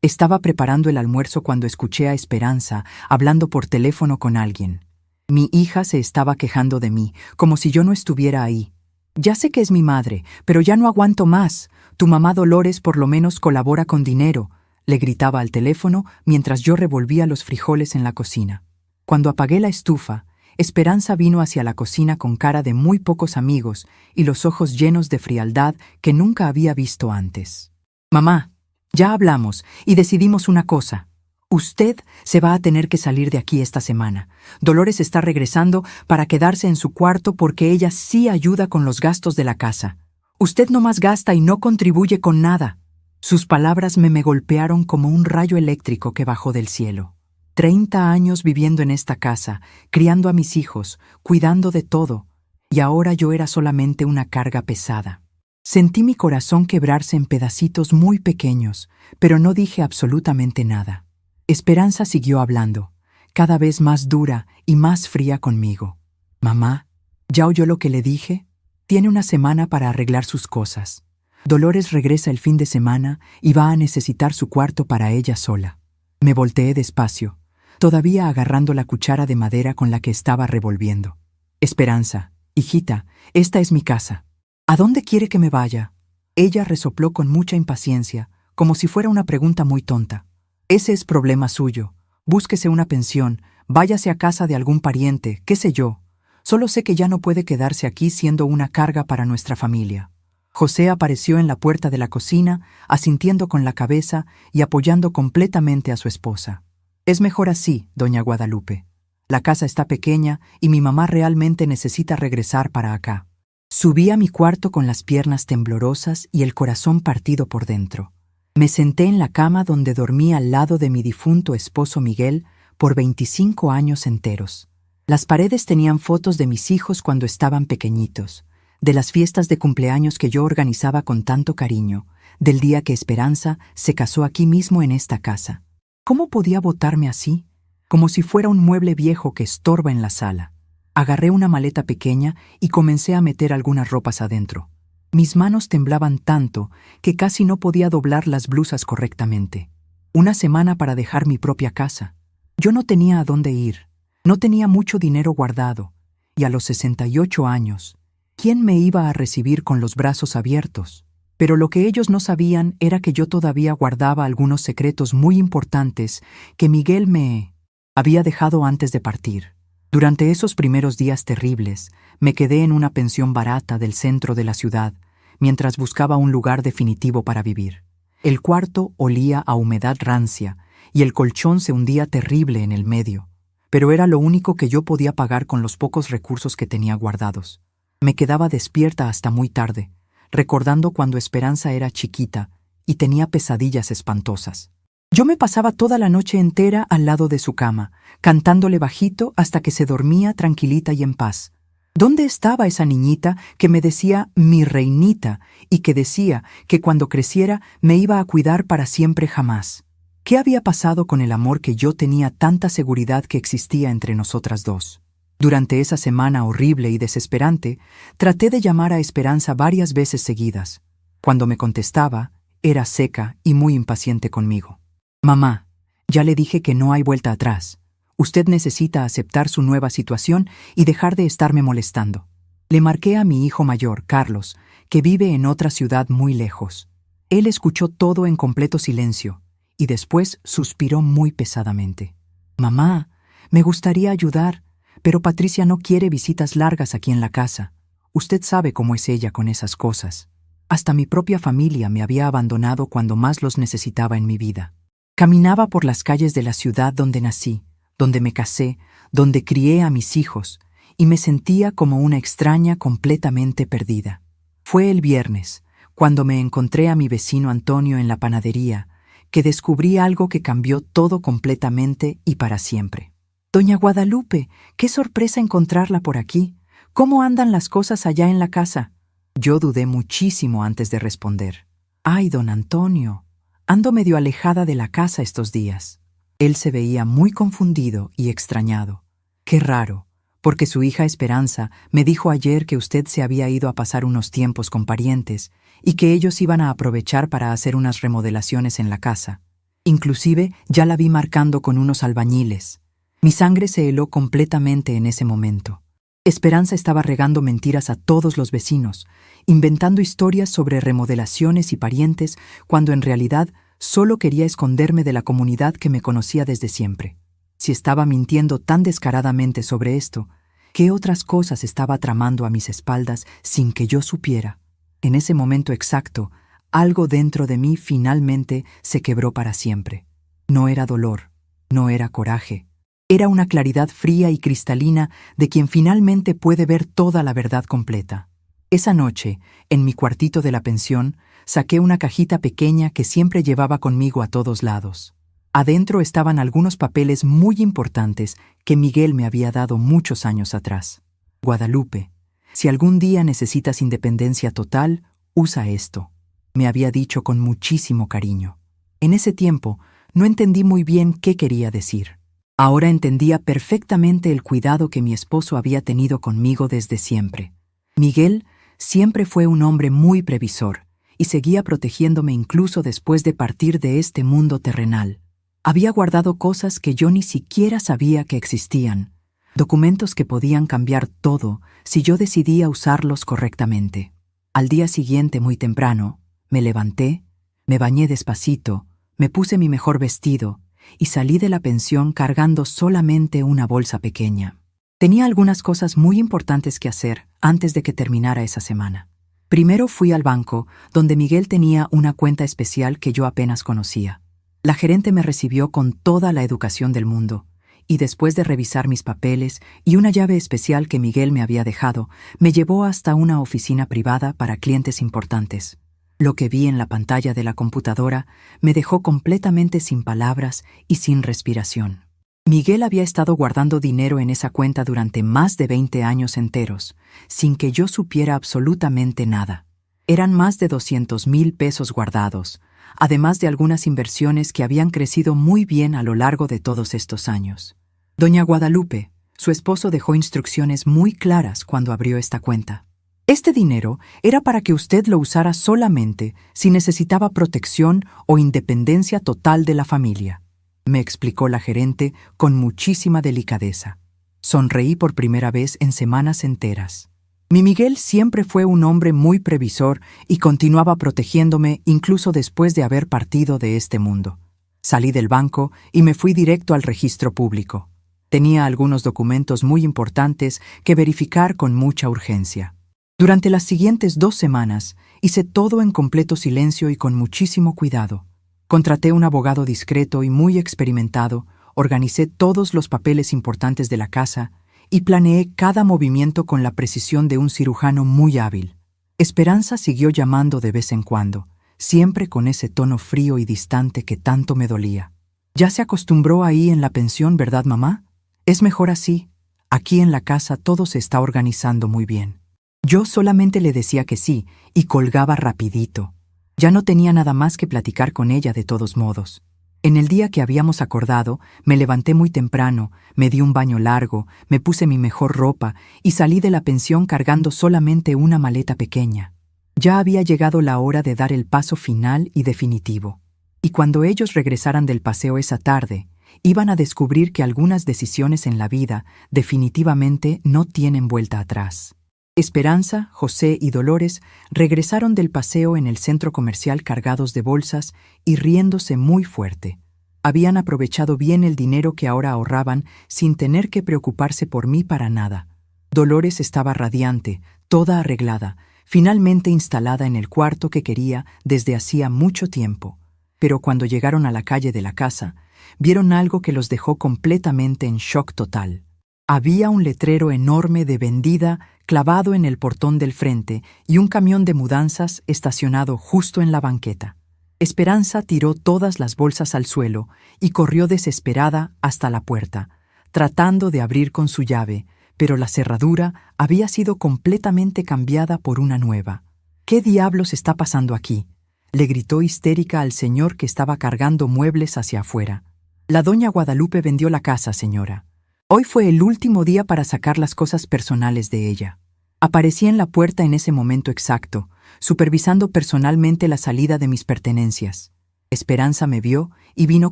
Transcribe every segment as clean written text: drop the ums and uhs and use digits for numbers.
Estaba preparando el almuerzo cuando escuché a Esperanza hablando por teléfono con alguien. Mi hija se estaba quejando de mí, como si yo no estuviera ahí. Ya sé que es mi madre, pero ya no aguanto más. Tu mamá Dolores por lo menos colabora con dinero, le gritaba al teléfono mientras yo revolvía los frijoles en la cocina. Cuando apagué la estufa, Esperanza vino hacia la cocina con cara de muy pocos amigos y los ojos llenos de frialdad que nunca había visto antes. Mamá, ya hablamos y decidimos una cosa. Usted se va a tener que salir de aquí esta semana. Dolores está regresando para quedarse en su cuarto porque ella sí ayuda con los gastos de la casa. Usted no más gasta y no contribuye con nada. Sus palabras me golpearon como un rayo eléctrico que bajó del cielo. 30 años viviendo en esta casa, criando a mis hijos, cuidando de todo, y ahora yo era solamente una carga pesada. Sentí mi corazón quebrarse en pedacitos muy pequeños, pero no dije absolutamente nada. Esperanza siguió hablando, cada vez más dura y más fría conmigo. Mamá, ¿ya oyó lo que le dije? Tiene una semana para arreglar sus cosas. Dolores regresa el fin de semana y va a necesitar su cuarto para ella sola. Me volteé despacio, todavía agarrando la cuchara de madera con la que estaba revolviendo. Esperanza, hijita, esta es mi casa. ¿A dónde quiere que me vaya? Ella resopló con mucha impaciencia, como si fuera una pregunta muy tonta. Ese es problema suyo. Búsquese una pensión, váyase a casa de algún pariente, qué sé yo. Solo sé que ya no puede quedarse aquí siendo una carga para nuestra familia. José apareció en la puerta de la cocina, asintiendo con la cabeza y apoyando completamente a su esposa. Es mejor así, doña Guadalupe. La casa está pequeña y mi mamá realmente necesita regresar para acá. Subí a mi cuarto con las piernas temblorosas y el corazón partido por dentro. Me senté en la cama donde dormí al lado de mi difunto esposo Miguel por 25 años enteros. Las paredes tenían fotos de mis hijos cuando estaban pequeñitos, de las fiestas de cumpleaños que yo organizaba con tanto cariño, del día que Esperanza se casó aquí mismo en esta casa. ¿Cómo podía botarme así? Como si fuera un mueble viejo que estorba en la sala. Agarré una maleta pequeña y comencé a meter algunas ropas adentro. Mis manos temblaban tanto que casi no podía doblar las blusas correctamente. Una semana para dejar mi propia casa. Yo no tenía a dónde ir. No tenía mucho dinero guardado. Y a los 68 años, ¿quién me iba a recibir con los brazos abiertos? Pero lo que ellos no sabían era que yo todavía guardaba algunos secretos muy importantes que Miguel me había dejado antes de partir. Durante esos primeros días terribles, me quedé en una pensión barata del centro de la ciudad, mientras buscaba un lugar definitivo para vivir. El cuarto olía a humedad rancia y el colchón se hundía terrible en el medio, pero era lo único que yo podía pagar con los pocos recursos que tenía guardados. Me quedaba despierta hasta muy tarde, recordando cuando Esperanza era chiquita y tenía pesadillas espantosas. Yo me pasaba toda la noche entera al lado de su cama, cantándole bajito hasta que se dormía tranquilita y en paz. ¿Dónde estaba esa niñita que me decía mi reinita y que decía que cuando creciera me iba a cuidar para siempre jamás? ¿Qué había pasado con el amor que yo tenía tanta seguridad que existía entre nosotras dos? Durante esa semana horrible y desesperante, traté de llamar a Esperanza varias veces seguidas. Cuando me contestaba, era seca y muy impaciente conmigo. Mamá, ya le dije que no hay vuelta atrás. Usted necesita aceptar su nueva situación y dejar de estarme molestando. Le marqué a mi hijo mayor, Carlos, que vive en otra ciudad muy lejos. Él escuchó todo en completo silencio y después suspiró muy pesadamente. Mamá, me gustaría ayudar, pero Patricia no quiere visitas largas aquí en la casa. Usted sabe cómo es ella con esas cosas. Hasta mi propia familia me había abandonado cuando más los necesitaba en mi vida. Caminaba por las calles de la ciudad donde nací, donde me casé, donde crié a mis hijos, y me sentía como una extraña completamente perdida. Fue el viernes, cuando me encontré a mi vecino Antonio en la panadería, que descubrí algo que cambió todo completamente y para siempre. Doña Guadalupe, qué sorpresa encontrarla por aquí. ¿Cómo andan las cosas allá en la casa? Yo dudé muchísimo antes de responder. Ay, don Antonio, ando medio alejada de la casa estos días. Él se veía muy confundido y extrañado. Qué raro, porque su hija Esperanza me dijo ayer que usted se había ido a pasar unos tiempos con parientes y que ellos iban a aprovechar para hacer unas remodelaciones en la casa. Inclusive ya la vi marcando con unos albañiles. Mi sangre se heló completamente en ese momento. Esperanza estaba regando mentiras a todos los vecinos, inventando historias sobre remodelaciones y parientes, cuando en realidad solo quería esconderme de la comunidad que me conocía desde siempre. Si estaba mintiendo tan descaradamente sobre esto, ¿qué otras cosas estaba tramando a mis espaldas sin que yo supiera? En ese momento exacto, algo dentro de mí finalmente se quebró para siempre. No era dolor, no era coraje. Era una claridad fría y cristalina de quien finalmente puede ver toda la verdad completa. Esa noche, en mi cuartito de la pensión, saqué una cajita pequeña que siempre llevaba conmigo a todos lados. Adentro estaban algunos papeles muy importantes que Miguel me había dado muchos años atrás. Guadalupe, si algún día necesitas independencia total, usa esto, me había dicho con muchísimo cariño. En ese tiempo, no entendí muy bien qué quería decir. Ahora entendía perfectamente el cuidado que mi esposo había tenido conmigo desde siempre. Miguel siempre fue un hombre muy previsor y seguía protegiéndome incluso después de partir de este mundo terrenal. Había guardado cosas que yo ni siquiera sabía que existían, documentos que podían cambiar todo si yo decidía usarlos correctamente. Al día siguiente, muy temprano, me levanté, me bañé despacito, me puse mi mejor vestido y salí de la pensión cargando solamente una bolsa pequeña. Tenía algunas cosas muy importantes que hacer antes de que terminara esa semana. Primero fui al banco, donde Miguel tenía una cuenta especial que yo apenas conocía. La gerente me recibió con toda la educación del mundo, y después de revisar mis papeles y una llave especial que Miguel me había dejado, me llevó hasta una oficina privada para clientes importantes. Lo que vi en la pantalla de la computadora me dejó completamente sin palabras y sin respiración. Miguel había estado guardando dinero en esa cuenta durante más de 20 años enteros, sin que yo supiera absolutamente nada. Eran más de 200,000 pesos guardados, además de algunas inversiones que habían crecido muy bien a lo largo de todos estos años. Doña Guadalupe, su esposo, dejó instrucciones muy claras cuando abrió esta cuenta. Este dinero era para que usted lo usara solamente si necesitaba protección o independencia total de la familia, me explicó la gerente con muchísima delicadeza. Sonreí por primera vez en semanas enteras. Mi Miguel siempre fue un hombre muy previsor y continuaba protegiéndome incluso después de haber partido de este mundo. Salí del banco y me fui directo al registro público. Tenía algunos documentos muy importantes que verificar con mucha urgencia. Durante las siguientes 2 semanas, hice todo en completo silencio y con muchísimo cuidado. Contraté un abogado discreto y muy experimentado, organicé todos los papeles importantes de la casa y planeé cada movimiento con la precisión de un cirujano muy hábil. Esperanza siguió llamando de vez en cuando, siempre con ese tono frío y distante que tanto me dolía. «¿Ya se acostumbró ahí en la pensión, verdad, mamá? Es mejor así. Aquí en la casa todo se está organizando muy bien». Yo solamente le decía que sí y colgaba rapidito. Ya no tenía nada más que platicar con ella de todos modos. En el día que habíamos acordado, me levanté muy temprano, me di un baño largo, me puse mi mejor ropa y salí de la pensión cargando solamente una maleta pequeña. Ya había llegado la hora de dar el paso final y definitivo. Y cuando ellos regresaran del paseo esa tarde, iban a descubrir que algunas decisiones en la vida definitivamente no tienen vuelta atrás. Esperanza, José y Dolores regresaron del paseo en el centro comercial cargados de bolsas y riéndose muy fuerte. Habían aprovechado bien el dinero que ahora ahorraban sin tener que preocuparse por mí para nada. Dolores estaba radiante, toda arreglada, finalmente instalada en el cuarto que quería desde hacía mucho tiempo. Pero cuando llegaron a la calle de la casa, vieron algo que los dejó completamente en shock total. Había un letrero enorme de vendida clavado en el portón del frente y un camión de mudanzas estacionado justo en la banqueta. Esperanza tiró todas las bolsas al suelo y corrió desesperada hasta la puerta, tratando de abrir con su llave, pero la cerradura había sido completamente cambiada por una nueva. «¿Qué diablos está pasando aquí?», le gritó histérica al señor que estaba cargando muebles hacia afuera. «La doña Guadalupe vendió la casa, señora. Hoy fue el último día para sacar las cosas personales de ella». Aparecí en la puerta en ese momento exacto, supervisando personalmente la salida de mis pertenencias. Esperanza me vio y vino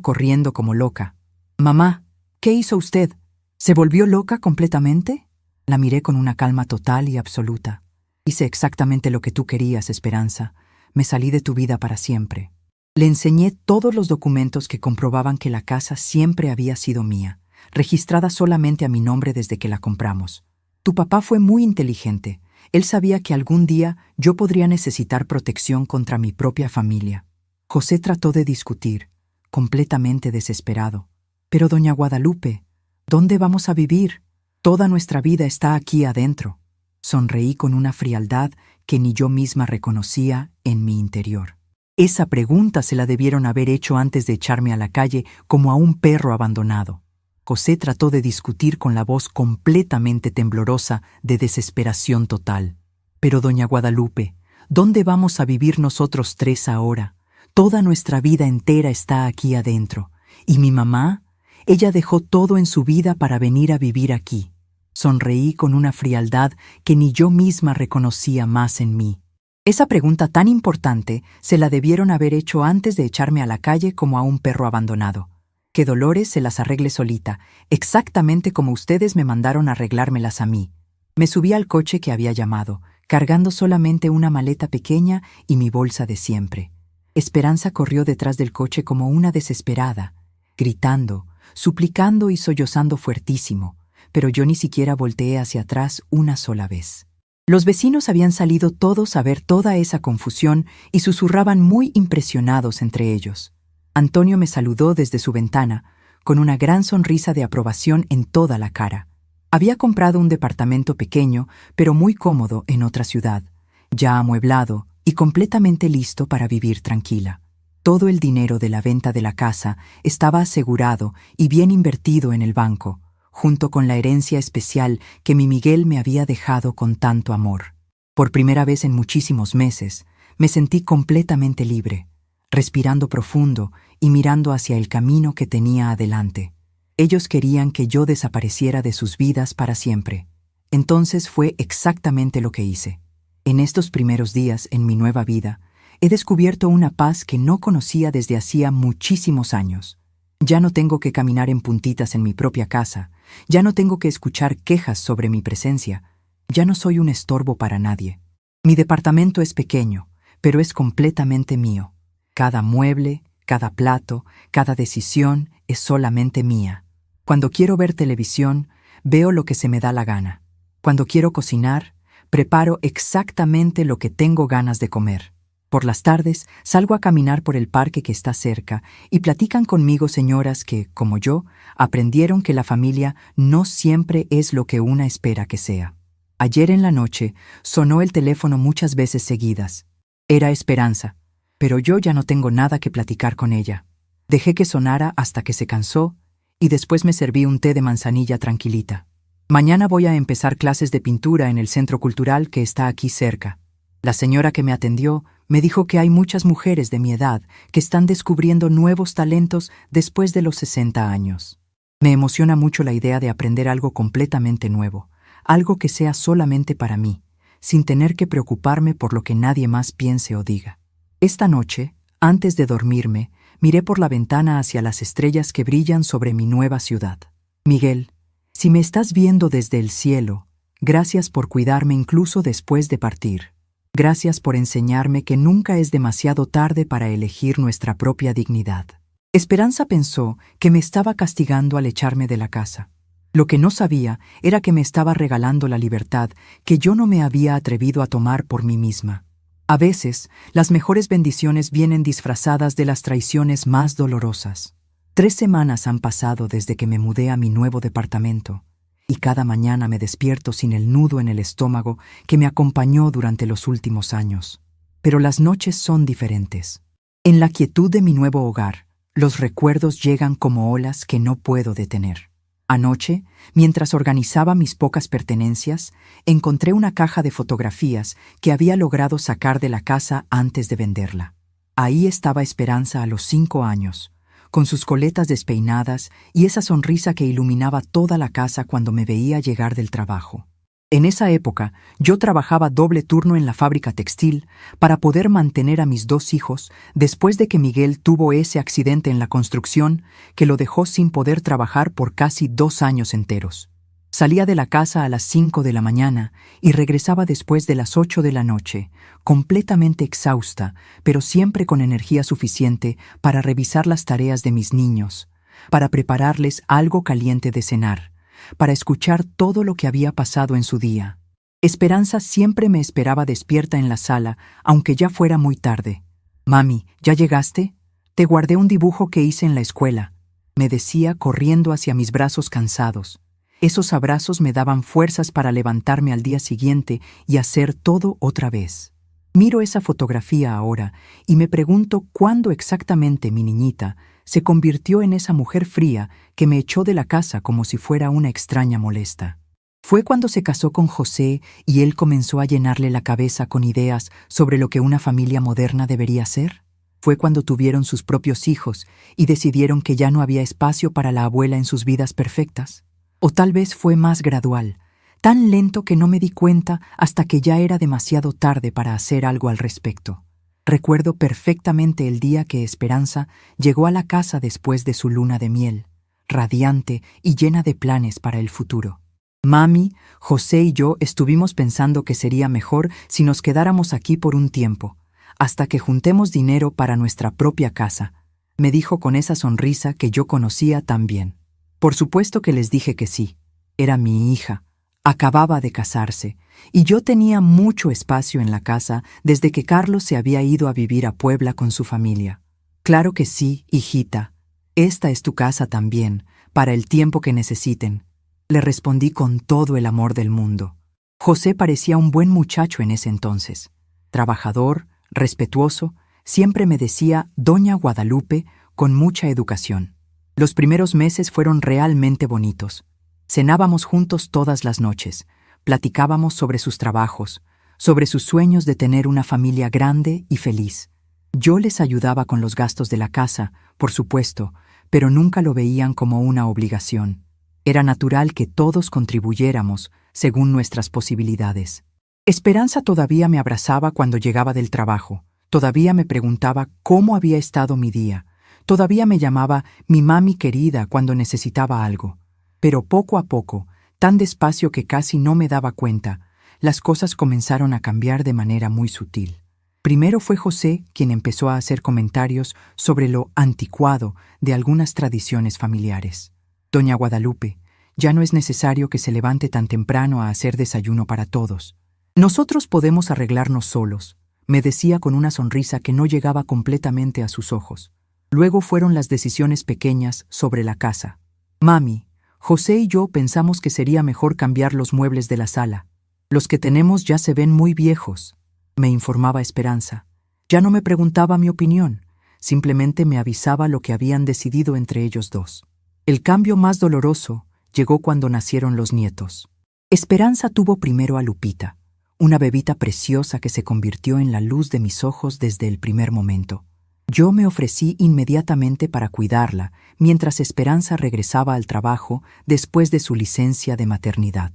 corriendo como loca. «Mamá, ¿qué hizo usted? ¿Se volvió loca completamente?» La miré con una calma total y absoluta. «Hice exactamente lo que tú querías, Esperanza. Me salí de tu vida para siempre». Le enseñé todos los documentos que comprobaban que la casa siempre había sido mía, registrada solamente a mi nombre desde que la compramos. Tu papá fue muy inteligente. Él sabía que algún día yo podría necesitar protección contra mi propia familia. José trató de discutir, completamente desesperado. «Pero, doña Guadalupe, ¿dónde vamos a vivir? Toda nuestra vida está aquí adentro». Sonreí con una frialdad que ni yo misma reconocía en mi interior. Esa pregunta se la debieron haber hecho antes de echarme a la calle como a un perro abandonado. José trató de discutir con la voz completamente temblorosa de desesperación total. «Pero, doña Guadalupe, ¿dónde vamos a vivir nosotros tres ahora? Toda nuestra vida entera está aquí adentro. ¿Y mi mamá? Ella dejó todo en su vida para venir a vivir aquí». Sonreí con una frialdad que ni yo misma reconocía más en mí. Esa pregunta tan importante se la debieron haber hecho antes de echarme a la calle como a un perro abandonado. Que Dolores se las arregle solita, exactamente como ustedes me mandaron arreglármelas a mí. Me subí al coche que había llamado, cargando solamente una maleta pequeña y mi bolsa de siempre. Esperanza corrió detrás del coche como una desesperada, gritando, suplicando y sollozando fuertísimo, pero yo ni siquiera volteé hacia atrás una sola vez. Los vecinos habían salido todos a ver toda esa confusión y susurraban muy impresionados entre ellos. Antonio me saludó desde su ventana, con una gran sonrisa de aprobación en toda la cara. Había comprado un departamento pequeño, pero muy cómodo en otra ciudad, ya amueblado y completamente listo para vivir tranquila. Todo el dinero de la venta de la casa estaba asegurado y bien invertido en el banco, junto con la herencia especial que mi Miguel me había dejado con tanto amor. Por primera vez en muchísimos meses, me sentí completamente libre, respirando profundo y mirando hacia el camino que tenía adelante. Ellos querían que yo desapareciera de sus vidas para siempre. Entonces fue exactamente lo que hice. En estos primeros días en mi nueva vida, he descubierto una paz que no conocía desde hacía muchísimos años. Ya no tengo que caminar en puntitas en mi propia casa, ya no tengo que escuchar quejas sobre mi presencia, ya no soy un estorbo para nadie. Mi departamento es pequeño, pero es completamente mío. Cada mueble, cada plato, cada decisión es solamente mía. Cuando quiero ver televisión, veo lo que se me da la gana. Cuando quiero cocinar, preparo exactamente lo que tengo ganas de comer. Por las tardes salgo a caminar por el parque que está cerca y platican conmigo señoras que, como yo, aprendieron que la familia no siempre es lo que una espera que sea. Ayer en la noche sonó el teléfono muchas veces seguidas. Era Esperanza, pero yo ya no tengo nada que platicar con ella. Dejé que sonara hasta que se cansó y después me serví un té de manzanilla tranquilita. Mañana voy a empezar clases de pintura en el centro cultural que está aquí cerca. La señora que me atendió me dijo que hay muchas mujeres de mi edad que están descubriendo nuevos talentos después de los 60 años. Me emociona mucho la idea de aprender algo completamente nuevo, algo que sea solamente para mí, sin tener que preocuparme por lo que nadie más piense o diga. Esta noche, antes de dormirme, miré por la ventana hacia las estrellas que brillan sobre mi nueva ciudad. Miguel, si me estás viendo desde el cielo, gracias por cuidarme incluso después de partir. Gracias por enseñarme que nunca es demasiado tarde para elegir nuestra propia dignidad. Esperanza pensó que me estaba castigando al echarme de la casa. Lo que no sabía era que me estaba regalando la libertad que yo no me había atrevido a tomar por mí misma. A veces, las mejores bendiciones vienen disfrazadas de las traiciones más dolorosas. 3 semanas han pasado desde que me mudé a mi nuevo departamento. Y cada mañana me despierto sin el nudo en el estómago que me acompañó durante los últimos años. Pero las noches son diferentes. En la quietud de mi nuevo hogar, los recuerdos llegan como olas que no puedo detener. Anoche, mientras organizaba mis pocas pertenencias, encontré una caja de fotografías que había logrado sacar de la casa antes de venderla. Ahí estaba Esperanza a los 5 años, con sus coletas despeinadas y esa sonrisa que iluminaba toda la casa cuando me veía llegar del trabajo. En esa época, yo trabajaba doble turno en la fábrica textil para poder mantener a mis dos hijos después de que Miguel tuvo ese accidente en la construcción que lo dejó sin poder trabajar por casi 2 años enteros. Salía de la casa a las 5 de la mañana y regresaba después de las 8 de la noche, completamente exhausta, pero siempre con energía suficiente para revisar las tareas de mis niños, para prepararles algo caliente de cenar, para escuchar todo lo que había pasado en su día. Esperanza siempre me esperaba despierta en la sala, aunque ya fuera muy tarde. «Mami, ¿ya llegaste? Te guardé un dibujo que hice en la escuela», me decía corriendo hacia mis brazos cansados. Esos abrazos me daban fuerzas para levantarme al día siguiente y hacer todo otra vez. Miro esa fotografía ahora y me pregunto cuándo exactamente mi niñita se convirtió en esa mujer fría que me echó de la casa como si fuera una extraña molesta. Fue cuando se casó con José y él comenzó a llenarle la cabeza con ideas sobre lo que una familia moderna debería ser. Fue cuando tuvieron sus propios hijos y decidieron que ya no había espacio para la abuela en sus vidas perfectas. O tal vez fue más gradual, tan lento que no me di cuenta hasta que ya era demasiado tarde para hacer algo al respecto. Recuerdo perfectamente el día que Esperanza llegó a la casa después de su luna de miel, radiante y llena de planes para el futuro. Mami, José y yo estuvimos pensando que sería mejor si nos quedáramos aquí por un tiempo, hasta que juntemos dinero para nuestra propia casa, me dijo con esa sonrisa que yo conocía tan bien. Por supuesto que les dije que sí. Era mi hija. Acababa de casarse, y yo tenía mucho espacio en la casa desde que Carlos se había ido a vivir a Puebla con su familia. Claro que sí, hijita. Esta es tu casa también, para el tiempo que necesiten. Le respondí con todo el amor del mundo. José parecía un buen muchacho en ese entonces. Trabajador, respetuoso, siempre me decía Doña Guadalupe con mucha educación. Los primeros meses fueron realmente bonitos. Cenábamos juntos todas las noches, platicábamos sobre sus trabajos, sobre sus sueños de tener una familia grande y feliz. Yo les ayudaba con los gastos de la casa, por supuesto, pero nunca lo veían como una obligación. Era natural que todos contribuyéramos según nuestras posibilidades. Esperanza todavía me abrazaba cuando llegaba del trabajo, todavía me preguntaba cómo había estado mi día. Todavía me llamaba mi mami querida cuando necesitaba algo. Pero poco a poco, tan despacio que casi no me daba cuenta, las cosas comenzaron a cambiar de manera muy sutil. Primero fue José quien empezó a hacer comentarios sobre lo anticuado de algunas tradiciones familiares. Doña Guadalupe, ya no es necesario que se levante tan temprano a hacer desayuno para todos. Nosotros podemos arreglarnos solos, me decía con una sonrisa que no llegaba completamente a sus ojos. Luego fueron las decisiones pequeñas sobre la casa. Mami, José y yo pensamos que sería mejor cambiar los muebles de la sala. Los que tenemos ya se ven muy viejos, me informaba Esperanza. Ya no me preguntaba mi opinión, simplemente me avisaba lo que habían decidido entre ellos dos. El cambio más doloroso llegó cuando nacieron los nietos. Esperanza tuvo primero a Lupita, una bebita preciosa que se convirtió en la luz de mis ojos desde el primer momento. Yo me ofrecí inmediatamente para cuidarla, mientras Esperanza regresaba al trabajo después de su licencia de maternidad.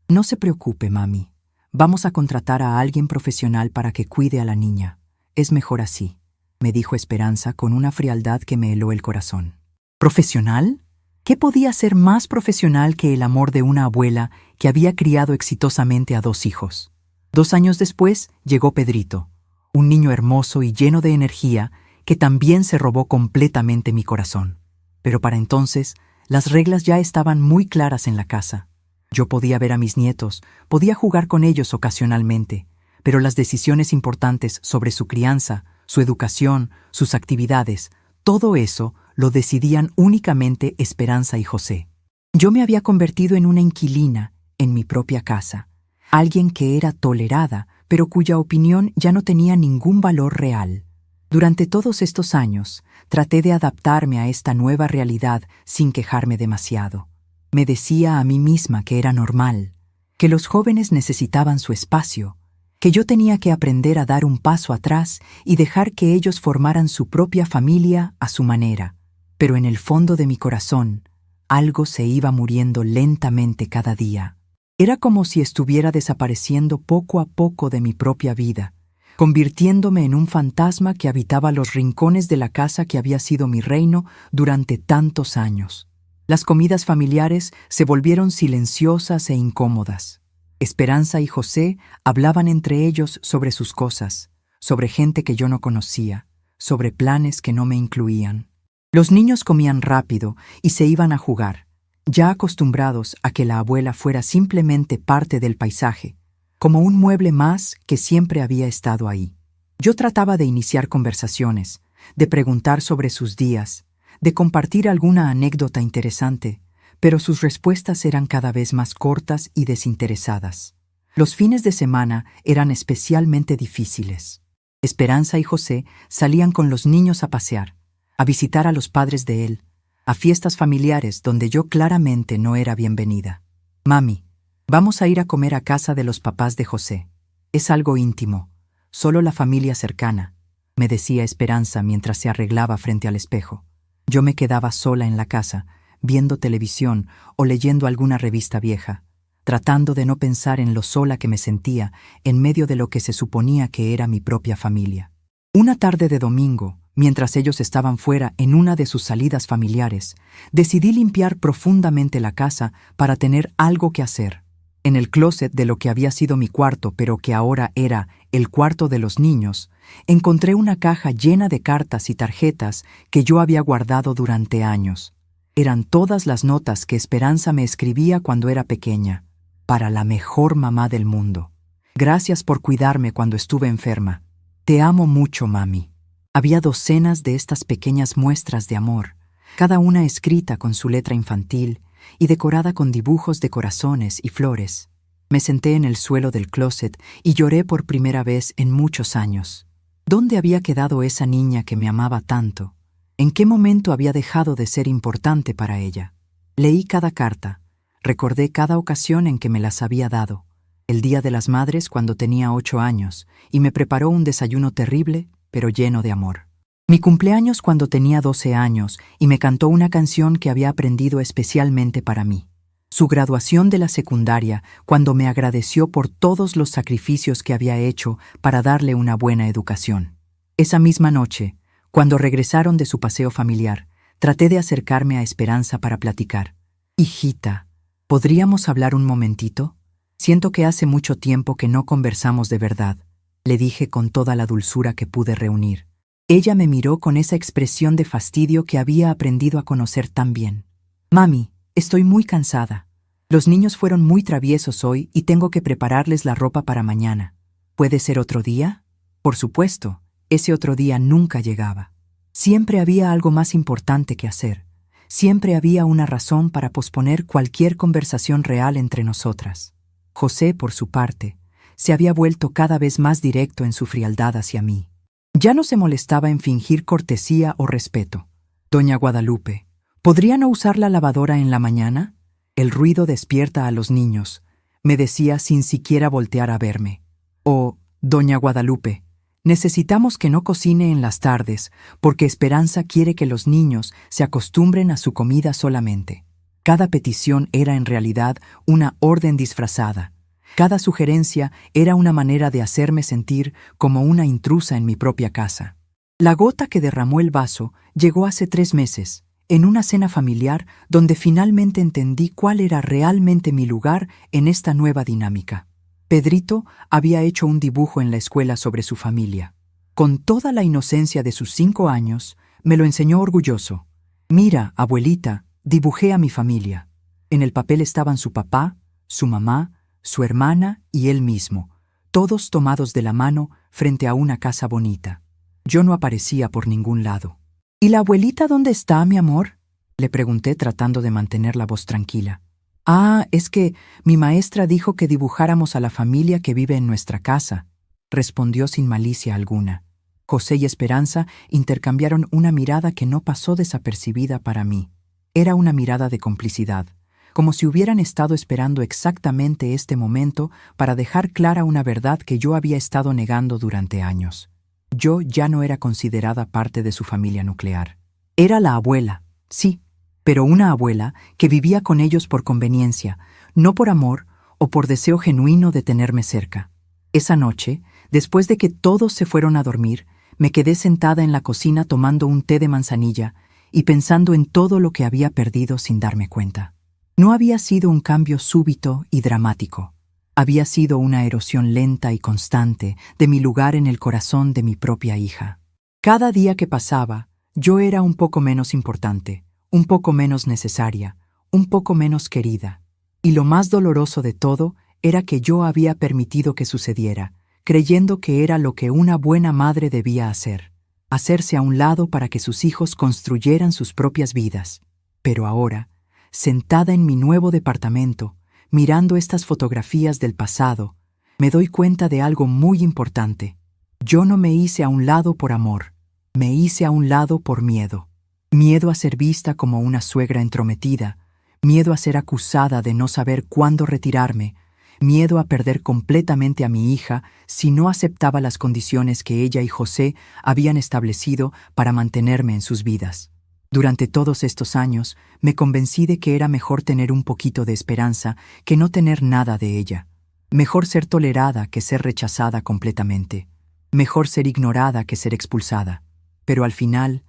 No se preocupe, mami. Vamos a contratar a alguien profesional para que cuide a la niña. Es mejor así, me dijo Esperanza con una frialdad que me heló el corazón. ¿Profesional? ¿Qué podía ser más profesional que el amor de una abuela que había criado exitosamente a 2 hijos? 2 años después llegó Pedrito, un niño hermoso y lleno de energía que también se robó completamente mi corazón. Pero para entonces, las reglas ya estaban muy claras en la casa. Yo podía ver a mis nietos, podía jugar con ellos ocasionalmente, pero las decisiones importantes sobre su crianza, su educación, sus actividades, todo eso lo decidían únicamente Esperanza y José. Yo me había convertido en una inquilina en mi propia casa, alguien que era tolerada, pero cuya opinión ya no tenía ningún valor real. Durante todos estos años, traté de adaptarme a esta nueva realidad sin quejarme demasiado. Me decía a mí misma que era normal, que los jóvenes necesitaban su espacio, que yo tenía que aprender a dar un paso atrás y dejar que ellos formaran su propia familia a su manera. Pero en el fondo de mi corazón, algo se iba muriendo lentamente cada día. Era como si estuviera desapareciendo poco a poco de mi propia vida, convirtiéndome en un fantasma que habitaba los rincones de la casa que había sido mi reino durante tantos años. Las comidas familiares se volvieron silenciosas e incómodas. Esperanza y José hablaban entre ellos sobre sus cosas, sobre gente que yo no conocía, sobre planes que no me incluían. Los niños comían rápido y se iban a jugar, ya acostumbrados a que la abuela fuera simplemente parte del paisaje, como un mueble más que siempre había estado ahí. Yo trataba de iniciar conversaciones, de preguntar sobre sus días, de compartir alguna anécdota interesante, pero sus respuestas eran cada vez más cortas y desinteresadas. Los fines de semana eran especialmente difíciles. Esperanza y José salían con los niños a pasear, a visitar a los padres de él, a fiestas familiares donde yo claramente no era bienvenida. «Mami, vamos a ir a comer a casa de los papás de José. Es algo íntimo, solo la familia cercana», me decía Esperanza mientras se arreglaba frente al espejo. Yo me quedaba sola en la casa, viendo televisión o leyendo alguna revista vieja, tratando de no pensar en lo sola que me sentía en medio de lo que se suponía que era mi propia familia. Una tarde de domingo, mientras ellos estaban fuera en una de sus salidas familiares, decidí limpiar profundamente la casa para tener algo que hacer. En el closet de lo que había sido mi cuarto, pero que ahora era el cuarto de los niños, encontré una caja llena de cartas y tarjetas que yo había guardado durante años. Eran todas las notas que Esperanza me escribía cuando era pequeña. Para la mejor mamá del mundo. Gracias por cuidarme cuando estuve enferma. Te amo mucho, mami. Había docenas de estas pequeñas muestras de amor, cada una escrita con su letra infantil y decorada con dibujos de corazones y flores. Me senté en el suelo del closet y lloré por primera vez en muchos años. ¿Dónde había quedado esa niña que me amaba tanto? ¿En qué momento había dejado de ser importante para ella? Leí cada carta, recordé cada ocasión en que me las había dado. El Día de las Madres cuando tenía 8 años y me preparó un desayuno terrible, pero lleno de amor. Mi cumpleaños cuando tenía 12 años y me cantó una canción que había aprendido especialmente para mí. Su graduación de la secundaria cuando me agradeció por todos los sacrificios que había hecho para darle una buena educación. Esa misma noche, cuando regresaron de su paseo familiar, traté de acercarme a Esperanza para platicar. «Hijita, ¿podríamos hablar un momentito? Siento que hace mucho tiempo que no conversamos de verdad», le dije con toda la dulzura que pude reunir. Ella me miró con esa expresión de fastidio que había aprendido a conocer tan bien. «Mami, estoy muy cansada. Los niños fueron muy traviesos hoy y tengo que prepararles la ropa para mañana. ¿Puede ser otro día?» Por supuesto, ese otro día nunca llegaba. Siempre había algo más importante que hacer. Siempre había una razón para posponer cualquier conversación real entre nosotras. José, por su parte, se había vuelto cada vez más directo en su frialdad hacia mí. Ya no se molestaba en fingir cortesía o respeto. «Doña Guadalupe, ¿podría no usar la lavadora en la mañana? El ruido despierta a los niños», me decía sin siquiera voltear a verme. O «Doña Guadalupe, necesitamos que no cocine en las tardes porque Esperanza quiere que los niños se acostumbren a su comida solamente». Cada petición era en realidad una orden disfrazada. Cada sugerencia era una manera de hacerme sentir como una intrusa en mi propia casa. La gota que derramó el vaso llegó hace 3 meses, en una cena familiar donde finalmente entendí cuál era realmente mi lugar en esta nueva dinámica. Pedrito había hecho un dibujo en la escuela sobre su familia. Con toda la inocencia de sus 5 años, me lo enseñó orgulloso. «Mira, abuelita, dibujé a mi familia». En el papel estaban su papá, su mamá, su hermana y él mismo, todos tomados de la mano frente a una casa bonita. Yo no aparecía por ningún lado. «¿Y la abuelita dónde está, mi amor?», le pregunté tratando de mantener la voz tranquila. «Ah, es que mi maestra dijo que dibujáramos a la familia que vive en nuestra casa», respondió sin malicia alguna. José y Esperanza intercambiaron una mirada que no pasó desapercibida para mí. Era una mirada de complicidad, como si hubieran estado esperando exactamente este momento para dejar clara una verdad que yo había estado negando durante años. Yo ya no era considerada parte de su familia nuclear. Era la abuela, sí, pero una abuela que vivía con ellos por conveniencia, no por amor o por deseo genuino de tenerme cerca. Esa noche, después de que todos se fueron a dormir, me quedé sentada en la cocina tomando un té de manzanilla y pensando en todo lo que había perdido sin darme cuenta. No había sido un cambio súbito y dramático. Había sido una erosión lenta y constante de mi lugar en el corazón de mi propia hija. Cada día que pasaba, yo era un poco menos importante, un poco menos necesaria, un poco menos querida. Y lo más doloroso de todo era que yo había permitido que sucediera, creyendo que era lo que una buena madre debía hacer, hacerse a un lado para que sus hijos construyeran sus propias vidas. Pero ahora, sentada en mi nuevo departamento, mirando estas fotografías del pasado, me doy cuenta de algo muy importante. Yo no me hice a un lado por amor, me hice a un lado por miedo. Miedo a ser vista como una suegra entrometida, miedo a ser acusada de no saber cuándo retirarme, miedo a perder completamente a mi hija si no aceptaba las condiciones que ella y José habían establecido para mantenerme en sus vidas. Durante todos estos años me convencí de que era mejor tener un poquito de esperanza que no tener nada de ella. Mejor ser tolerada que ser rechazada completamente. Mejor ser ignorada que ser expulsada. Pero al final,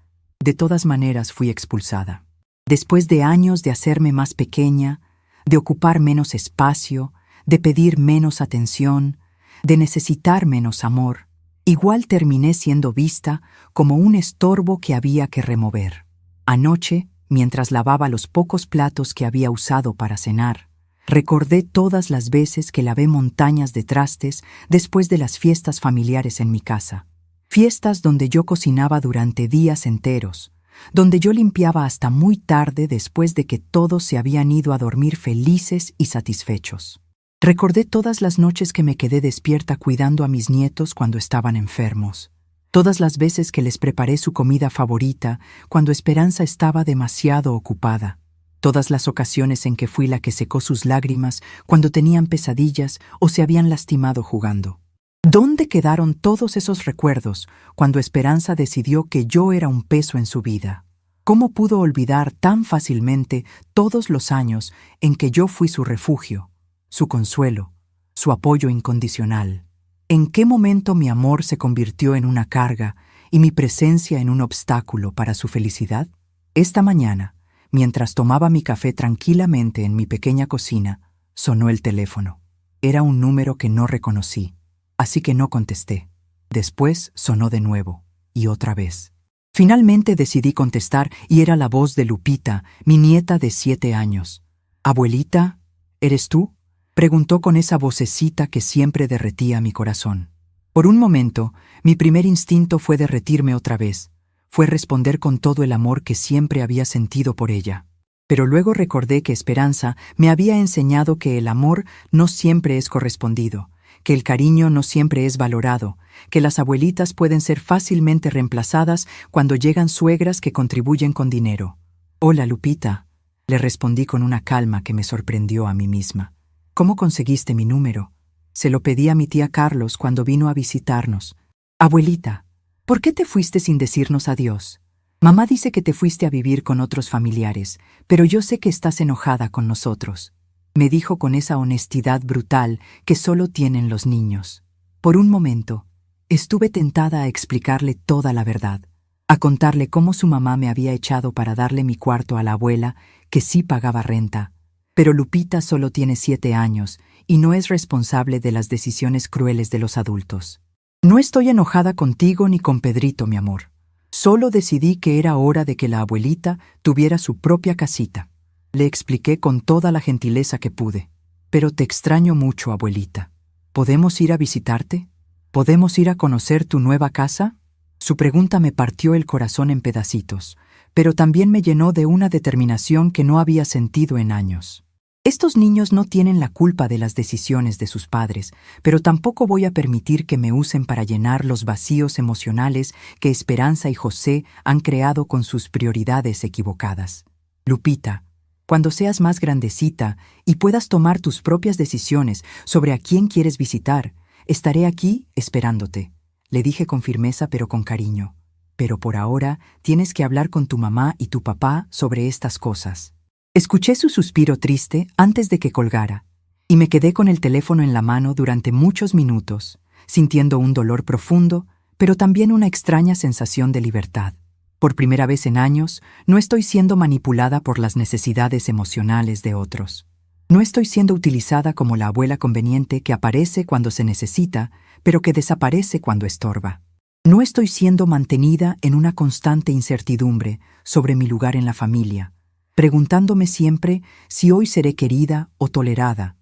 de todas maneras fui expulsada. Después de años de hacerme más pequeña, de ocupar menos espacio, de pedir menos atención, de necesitar menos amor, igual terminé siendo vista como un estorbo que había que remover. Anoche, mientras lavaba los pocos platos que había usado para cenar, recordé todas las veces que lavé montañas de trastes después de las fiestas familiares en mi casa. Fiestas donde yo cocinaba durante días enteros, donde yo limpiaba hasta muy tarde después de que todos se habían ido a dormir felices y satisfechos. Recordé todas las noches que me quedé despierta cuidando a mis nietos cuando estaban enfermos. Todas las veces que les preparé su comida favorita cuando Esperanza estaba demasiado ocupada. Todas las ocasiones en que fui la que secó sus lágrimas cuando tenían pesadillas o se habían lastimado jugando. ¿Dónde quedaron todos esos recuerdos cuando Esperanza decidió que yo era un peso en su vida? ¿Cómo pudo olvidar tan fácilmente todos los años en que yo fui su refugio, su consuelo, su apoyo incondicional? ¿En qué momento mi amor se convirtió en una carga y mi presencia en un obstáculo para su felicidad? Esta mañana, mientras tomaba mi café tranquilamente en mi pequeña cocina, sonó el teléfono. Era un número que no reconocí, así que no contesté. Después sonó de nuevo, y otra vez. Finalmente decidí contestar y era la voz de Lupita, mi nieta de 7 años. «Abuelita, ¿eres tú?», preguntó con esa vocecita que siempre derretía mi corazón. Por un momento, mi primer instinto fue derretirme otra vez. Fue responder con todo el amor que siempre había sentido por ella. Pero luego recordé que Esperanza me había enseñado que el amor no siempre es correspondido, que el cariño no siempre es valorado, que las abuelitas pueden ser fácilmente reemplazadas cuando llegan suegras que contribuyen con dinero. «Hola, Lupita», le respondí con una calma que me sorprendió a mí misma. «¿Cómo conseguiste mi número?». Se lo pedí a mi tía Carlos cuando vino a visitarnos. «Abuelita, ¿por qué te fuiste sin decirnos adiós? Mamá dice que te fuiste a vivir con otros familiares, pero yo sé que estás enojada con nosotros», me dijo con esa honestidad brutal que solo tienen los niños. Por un momento, estuve tentada a explicarle toda la verdad, a contarle cómo su mamá me había echado para darle mi cuarto a la abuela, que sí pagaba renta. Pero Lupita solo tiene 7 años y no es responsable de las decisiones crueles de los adultos. «No estoy enojada contigo ni con Pedrito, mi amor. Solo decidí que era hora de que la abuelita tuviera su propia casita», le expliqué con toda la gentileza que pude. «Pero te extraño mucho, abuelita. ¿Podemos ir a visitarte? ¿Podemos ir a conocer tu nueva casa?». Su pregunta me partió el corazón en pedacitos, pero también me llenó de una determinación que no había sentido en años. Estos niños no tienen la culpa de las decisiones de sus padres, pero tampoco voy a permitir que me usen para llenar los vacíos emocionales que Esperanza y José han creado con sus prioridades equivocadas. «Lupita, cuando seas más grandecita y puedas tomar tus propias decisiones sobre a quién quieres visitar, estaré aquí esperándote», le dije con firmeza pero con cariño. «Pero por ahora tienes que hablar con tu mamá y tu papá sobre estas cosas». Escuché su suspiro triste antes de que colgara, y me quedé con el teléfono en la mano durante muchos minutos, sintiendo un dolor profundo, pero también una extraña sensación de libertad. Por primera vez en años, no estoy siendo manipulada por las necesidades emocionales de otros. No estoy siendo utilizada como la abuela conveniente que aparece cuando se necesita, pero que desaparece cuando estorba. No estoy siendo mantenida en una constante incertidumbre sobre mi lugar en la familia, preguntándome siempre si hoy seré querida o tolerada,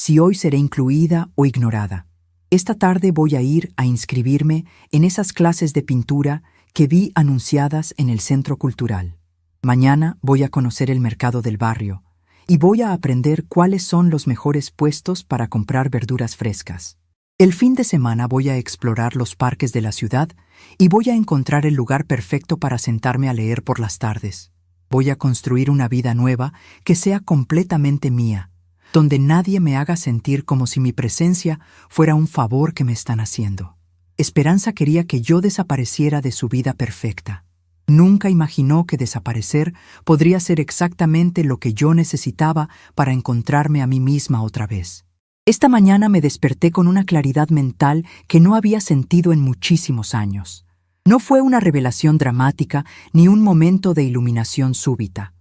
si hoy seré incluida o ignorada. Esta tarde voy a ir a inscribirme en esas clases de pintura que vi anunciadas en el centro cultural. Mañana voy a conocer el mercado del barrio y voy a aprender cuáles son los mejores puestos para comprar verduras frescas. El fin de semana voy a explorar los parques de la ciudad y voy a encontrar el lugar perfecto para sentarme a leer por las tardes. Voy a construir una vida nueva que sea completamente mía, donde nadie me haga sentir como si mi presencia fuera un favor que me están haciendo. Esperanza quería que yo desapareciera de su vida perfecta. Nunca imaginó que desaparecer podría ser exactamente lo que yo necesitaba para encontrarme a mí misma otra vez. Esta mañana me desperté con una claridad mental que no había sentido en muchísimos años. No fue una revelación dramática ni un momento de iluminación súbita.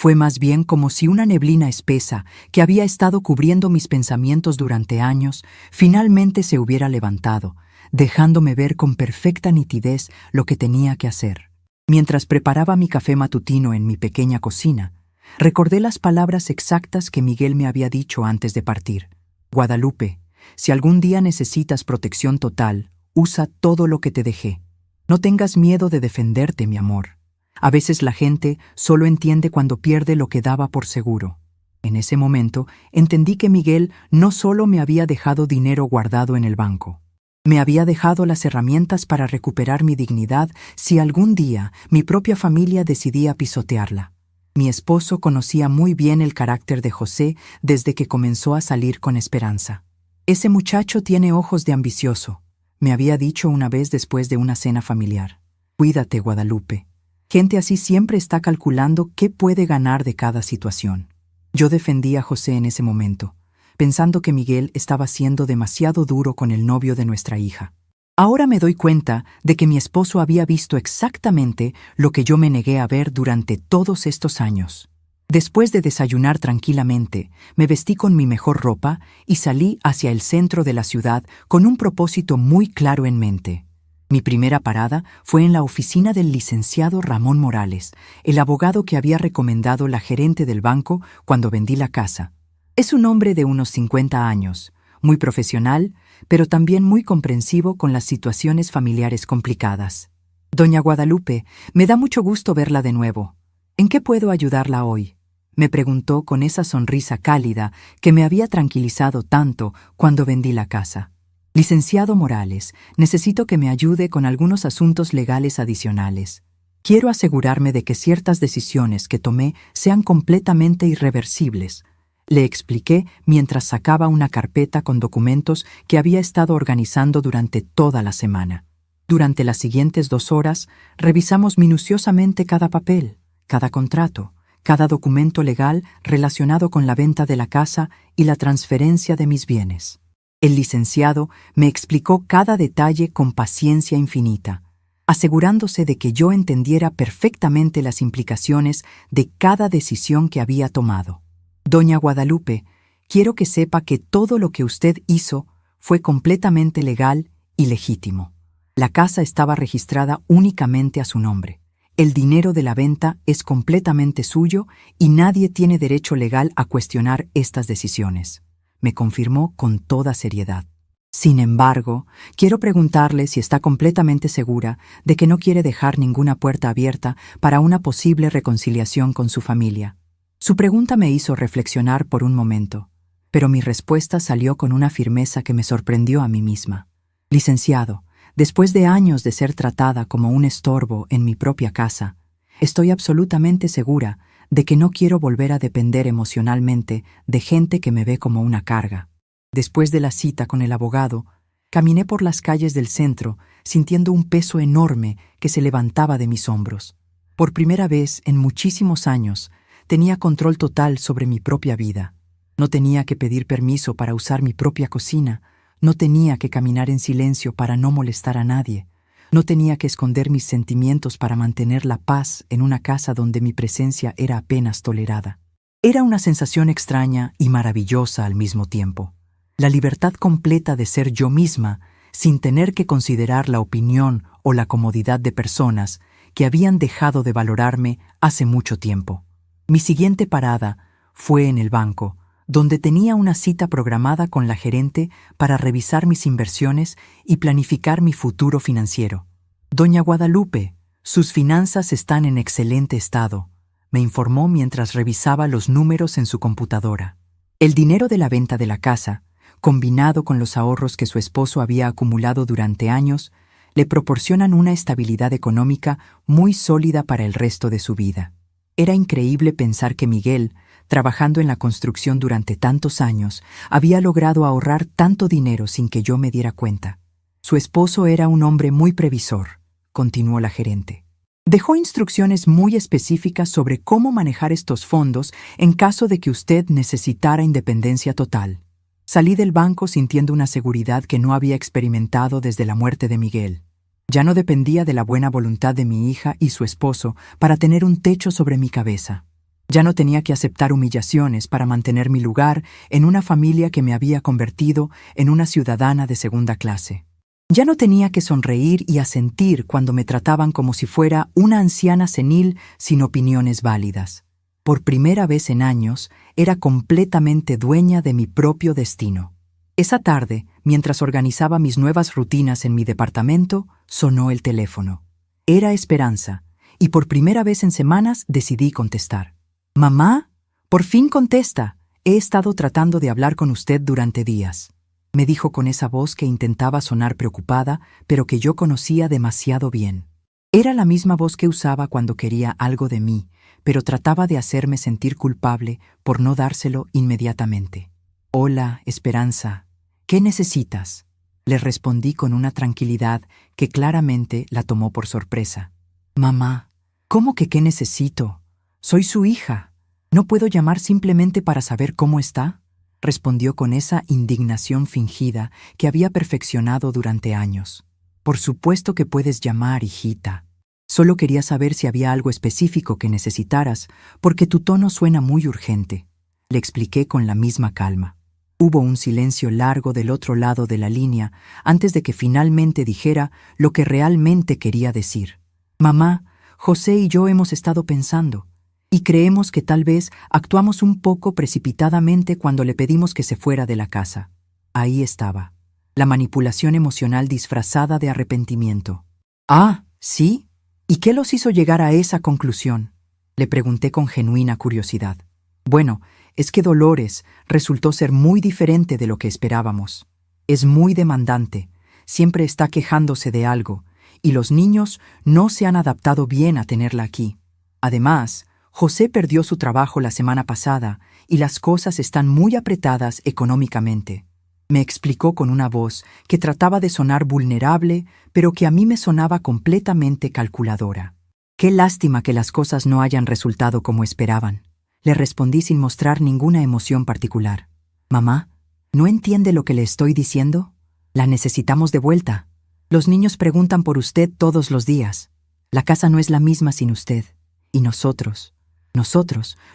Fue más bien como si una neblina espesa que había estado cubriendo mis pensamientos durante años finalmente se hubiera levantado, dejándome ver con perfecta nitidez lo que tenía que hacer. Mientras preparaba mi café matutino en mi pequeña cocina, recordé las palabras exactas que Miguel me había dicho antes de partir. Guadalupe, si algún día necesitas protección total, usa todo lo que te dejé. No tengas miedo de defenderte, mi amor. A veces la gente solo entiende cuando pierde lo que daba por seguro. En ese momento entendí que Miguel no solo me había dejado dinero guardado en el banco, me había dejado las herramientas para recuperar mi dignidad si algún día mi propia familia decidía pisotearla. Mi esposo conocía muy bien el carácter de José desde que comenzó a salir con Esperanza. Ese muchacho tiene ojos de ambicioso, me había dicho una vez después de una cena familiar. Cuídate, Guadalupe. Gente así siempre está calculando qué puede ganar de cada situación. Yo defendí a José en ese momento, pensando que Miguel estaba siendo demasiado duro con el novio de nuestra hija. Ahora me doy cuenta de que mi esposo había visto exactamente lo que yo me negué a ver durante todos estos años. Después de desayunar tranquilamente, me vestí con mi mejor ropa y salí hacia el centro de la ciudad con un propósito muy claro en mente. Mi primera parada fue en la oficina del licenciado Ramón Morales, el abogado que había recomendado la gerente del banco cuando vendí la casa. Es un hombre de unos 50 años, muy profesional, pero también muy comprensivo con las situaciones familiares complicadas. Doña Guadalupe, me da mucho gusto verla de nuevo. ¿En qué puedo ayudarla hoy?, me preguntó con esa sonrisa cálida que me había tranquilizado tanto cuando vendí la casa. Licenciado Morales, necesito que me ayude con algunos asuntos legales adicionales. Quiero asegurarme de que ciertas decisiones que tomé sean completamente irreversibles, le expliqué mientras sacaba una carpeta con documentos que había estado organizando durante toda la semana. Durante las siguientes 2 horas, revisamos minuciosamente cada papel, cada contrato, cada documento legal relacionado con la venta de la casa y la transferencia de mis bienes. El licenciado me explicó cada detalle con paciencia infinita, asegurándose de que yo entendiera perfectamente las implicaciones de cada decisión que había tomado. Doña Guadalupe, quiero que sepa que todo lo que usted hizo fue completamente legal y legítimo. La casa estaba registrada únicamente a su nombre. El dinero de la venta es completamente suyo y nadie tiene derecho legal a cuestionar estas decisiones, me confirmó con toda seriedad. Sin embargo, quiero preguntarle si está completamente segura de que no quiere dejar ninguna puerta abierta para una posible reconciliación con su familia. Su pregunta me hizo reflexionar por un momento, pero mi respuesta salió con una firmeza que me sorprendió a mí misma. Licenciado, después de años de ser tratada como un estorbo en mi propia casa, estoy absolutamente segura de que no quiero volver a depender emocionalmente de gente que me ve como una carga. Después de la cita con el abogado, caminé por las calles del centro sintiendo un peso enorme que se levantaba de mis hombros. Por primera vez en muchísimos años, tenía control total sobre mi propia vida. No tenía que pedir permiso para usar mi propia cocina. No tenía que caminar en silencio para no molestar a nadie. No tenía que esconder mis sentimientos para mantener la paz en una casa donde mi presencia era apenas tolerada. Era una sensación extraña y maravillosa al mismo tiempo. La libertad completa de ser yo misma, sin tener que considerar la opinión o la comodidad de personas que habían dejado de valorarme hace mucho tiempo. Mi siguiente parada fue en el banco, donde tenía una cita programada con la gerente para revisar mis inversiones y planificar mi futuro financiero. Doña Guadalupe, sus finanzas están en excelente estado, me informó mientras revisaba los números en su computadora. El dinero de la venta de la casa, combinado con los ahorros que su esposo había acumulado durante años, le proporcionan una estabilidad económica muy sólida para el resto de su vida. Era increíble pensar que Miguel, trabajando en la construcción durante tantos años, había logrado ahorrar tanto dinero sin que yo me diera cuenta. Su esposo era un hombre muy previsor, continuó la gerente. Dejó instrucciones muy específicas sobre cómo manejar estos fondos en caso de que usted necesitara independencia total. Salí del banco sintiendo una seguridad que no había experimentado desde la muerte de Miguel. Ya no dependía de la buena voluntad de mi hija y su esposo para tener un techo sobre mi cabeza. Ya no tenía que aceptar humillaciones para mantener mi lugar en una familia que me había convertido en una ciudadana de segunda clase. Ya no tenía que sonreír y asentir cuando me trataban como si fuera una anciana senil sin opiniones válidas. Por primera vez en años, era completamente dueña de mi propio destino. Esa tarde, mientras organizaba mis nuevas rutinas en mi departamento, sonó el teléfono. Era Esperanza, y por primera vez en semanas decidí contestar. «Mamá, por fin contesta. He estado tratando de hablar con usted durante días», me dijo con esa voz que intentaba sonar preocupada, pero que yo conocía demasiado bien. Era la misma voz que usaba cuando quería algo de mí, pero trataba de hacerme sentir culpable por no dárselo inmediatamente. «Hola, Esperanza. ¿Qué necesitas?», le respondí con una tranquilidad que claramente la tomó por sorpresa. «Mamá, ¿cómo que qué necesito? Soy su hija. ¿No puedo llamar simplemente para saber cómo está?», respondió con esa indignación fingida que había perfeccionado durante años. «Por supuesto que puedes llamar, hijita. Solo quería saber si había algo específico que necesitaras, porque tu tono suena muy urgente», le expliqué con la misma calma. Hubo un silencio largo del otro lado de la línea antes de que finalmente dijera lo que realmente quería decir. «Mamá, José y yo hemos estado pensando, y creemos que tal vez actuamos un poco precipitadamente cuando le pedimos que se fuera de la casa». Ahí estaba, la manipulación emocional disfrazada de arrepentimiento. «Ah, ¿sí? ¿Y qué los hizo llegar a esa conclusión?», le pregunté con genuina curiosidad. «Bueno, es que Dolores resultó ser muy diferente de lo que esperábamos. Es muy demandante, siempre está quejándose de algo, y los niños no se han adaptado bien a tenerla aquí. Además, José perdió su trabajo la semana pasada y las cosas están muy apretadas económicamente», me explicó con una voz que trataba de sonar vulnerable, pero que a mí me sonaba completamente calculadora. «Qué lástima que las cosas no hayan resultado como esperaban», le respondí sin mostrar ninguna emoción particular. «Mamá, ¿no entiende lo que le estoy diciendo? La necesitamos de vuelta. Los niños preguntan por usted todos los días. La casa no es la misma sin usted. Y nosotros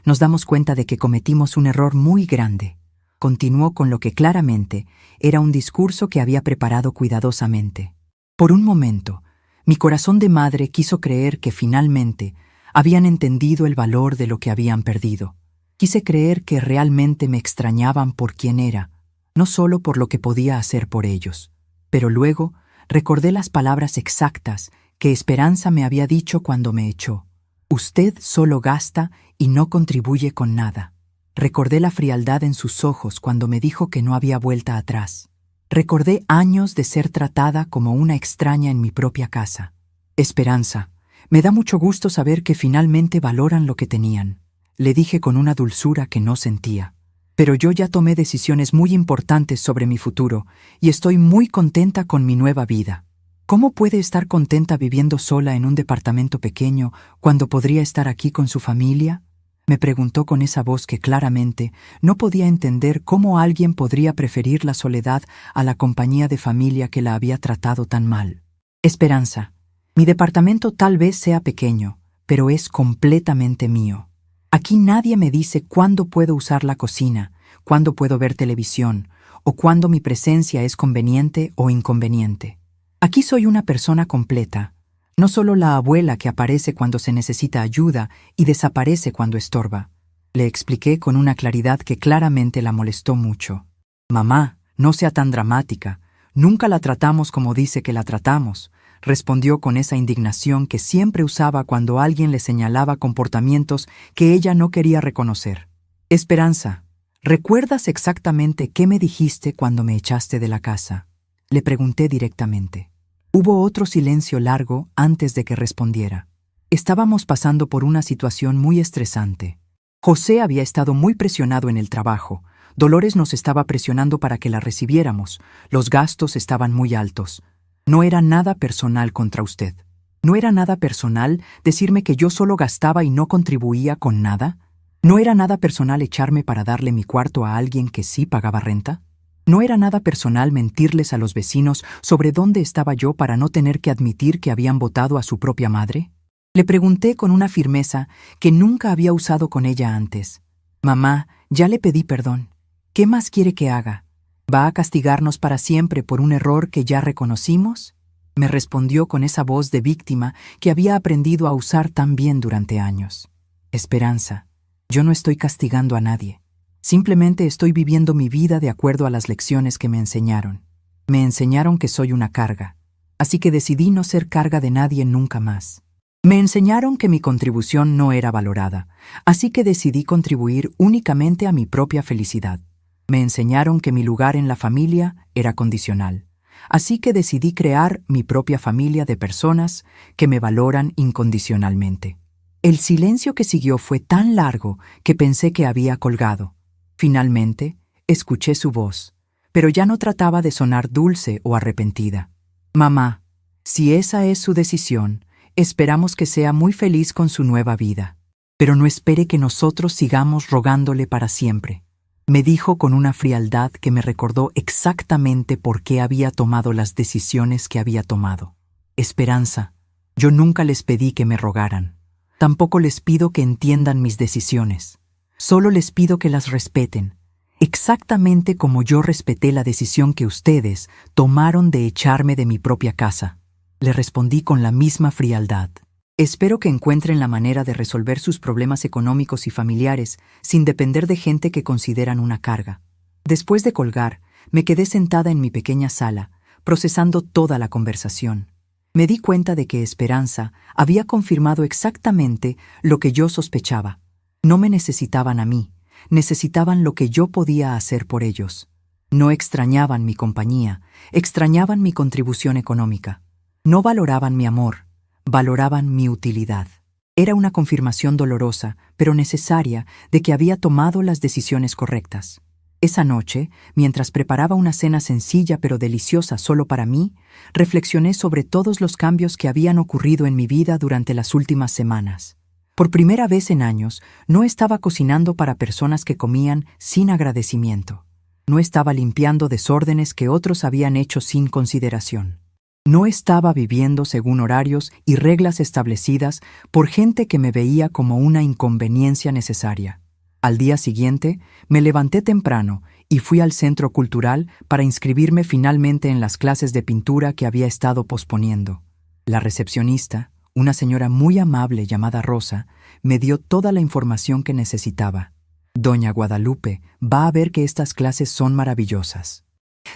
nos damos cuenta de que cometimos un error muy grande», continuó con lo que claramente era un discurso que había preparado cuidadosamente. Por un momento, mi corazón de madre quiso creer que finalmente habían entendido el valor de lo que habían perdido. Quise creer que realmente me extrañaban por quién era, no solo por lo que podía hacer por ellos. Pero luego recordé las palabras exactas que Esperanza me había dicho cuando me echó. «Usted solo gasta y no contribuye con nada». Recordé la frialdad en sus ojos cuando me dijo que no había vuelta atrás. Recordé años de ser tratada como una extraña en mi propia casa. «Esperanza, me da mucho gusto saber que finalmente valoran lo que tenían», le dije con una dulzura que no sentía. «Pero yo ya tomé decisiones muy importantes sobre mi futuro y estoy muy contenta con mi nueva vida. ¿Cómo puede estar contenta viviendo sola en un departamento pequeño cuando podría estar aquí con su familia?», Me preguntó con esa voz que claramente no podía entender cómo alguien podría preferir la soledad a la compañía de familia que la había tratado tan mal. Esperanza, mi departamento tal vez sea pequeño, pero es completamente mío. Aquí nadie me dice cuándo puedo usar la cocina, cuándo puedo ver televisión, o cuándo mi presencia es conveniente o inconveniente. Aquí soy una persona completa, no solo la abuela que aparece cuando se necesita ayuda y desaparece cuando estorba. Le expliqué con una claridad que claramente la molestó mucho. Mamá, no sea tan dramática. Nunca la tratamos como dice que la tratamos, respondió con esa indignación que siempre usaba cuando alguien le señalaba comportamientos que ella no quería reconocer. Esperanza, ¿recuerdas exactamente qué me dijiste cuando me echaste de la casa? Le pregunté directamente. Hubo otro silencio largo antes de que respondiera. Estábamos pasando por una situación muy estresante. José había estado muy presionado en el trabajo. Dolores nos estaba presionando para que la recibiéramos. Los gastos estaban muy altos. No era nada personal contra usted. ¿No era nada personal decirme que yo solo gastaba y no contribuía con nada? ¿No era nada personal echarme para darle mi cuarto a alguien que sí pagaba renta? ¿No era nada personal mentirles a los vecinos sobre dónde estaba yo para no tener que admitir que habían votado a su propia madre? Le pregunté con una firmeza que nunca había usado con ella antes. Mamá, ya le pedí perdón. ¿Qué más quiere que haga? ¿Va a castigarnos para siempre por un error que ya reconocimos? Me respondió con esa voz de víctima que había aprendido a usar tan bien durante años. Esperanza, yo no estoy castigando a nadie. Simplemente estoy viviendo mi vida de acuerdo a las lecciones que me enseñaron. Me enseñaron que soy una carga, así que decidí no ser carga de nadie nunca más. Me enseñaron que mi contribución no era valorada, así que decidí contribuir únicamente a mi propia felicidad. Me enseñaron que mi lugar en la familia era condicional, así que decidí crear mi propia familia de personas que me valoran incondicionalmente. El silencio que siguió fue tan largo que pensé que había colgado. Finalmente, escuché su voz, pero ya no trataba de sonar dulce o arrepentida. Mamá, si esa es su decisión, esperamos que sea muy feliz con su nueva vida, pero no espere que nosotros sigamos rogándole para siempre. Me dijo con una frialdad que me recordó exactamente por qué había tomado las decisiones que había tomado. Esperanza, yo nunca les pedí que me rogaran. Tampoco les pido que entiendan mis decisiones. Solo les pido que las respeten, exactamente como yo respeté la decisión que ustedes tomaron de echarme de mi propia casa. Le respondí con la misma frialdad. Espero que encuentren la manera de resolver sus problemas económicos y familiares sin depender de gente que consideran una carga. Después de colgar, me quedé sentada en mi pequeña sala, procesando toda la conversación. Me di cuenta de que Esperanza había confirmado exactamente lo que yo sospechaba. No me necesitaban a mí, necesitaban lo que yo podía hacer por ellos. No extrañaban mi compañía, extrañaban mi contribución económica. No valoraban mi amor, valoraban mi utilidad. Era una confirmación dolorosa, pero necesaria, de que había tomado las decisiones correctas. Esa noche, mientras preparaba una cena sencilla pero deliciosa solo para mí, reflexioné sobre todos los cambios que habían ocurrido en mi vida durante las últimas semanas. Por primera vez en años, no estaba cocinando para personas que comían sin agradecimiento. No estaba limpiando desórdenes que otros habían hecho sin consideración. No estaba viviendo según horarios y reglas establecidas por gente que me veía como una inconveniencia necesaria. Al día siguiente, me levanté temprano y fui al centro cultural para inscribirme finalmente en las clases de pintura que había estado posponiendo. La recepcionista, una señora muy amable llamada Rosa, me dio toda la información que necesitaba. Doña Guadalupe va a ver que estas clases son maravillosas.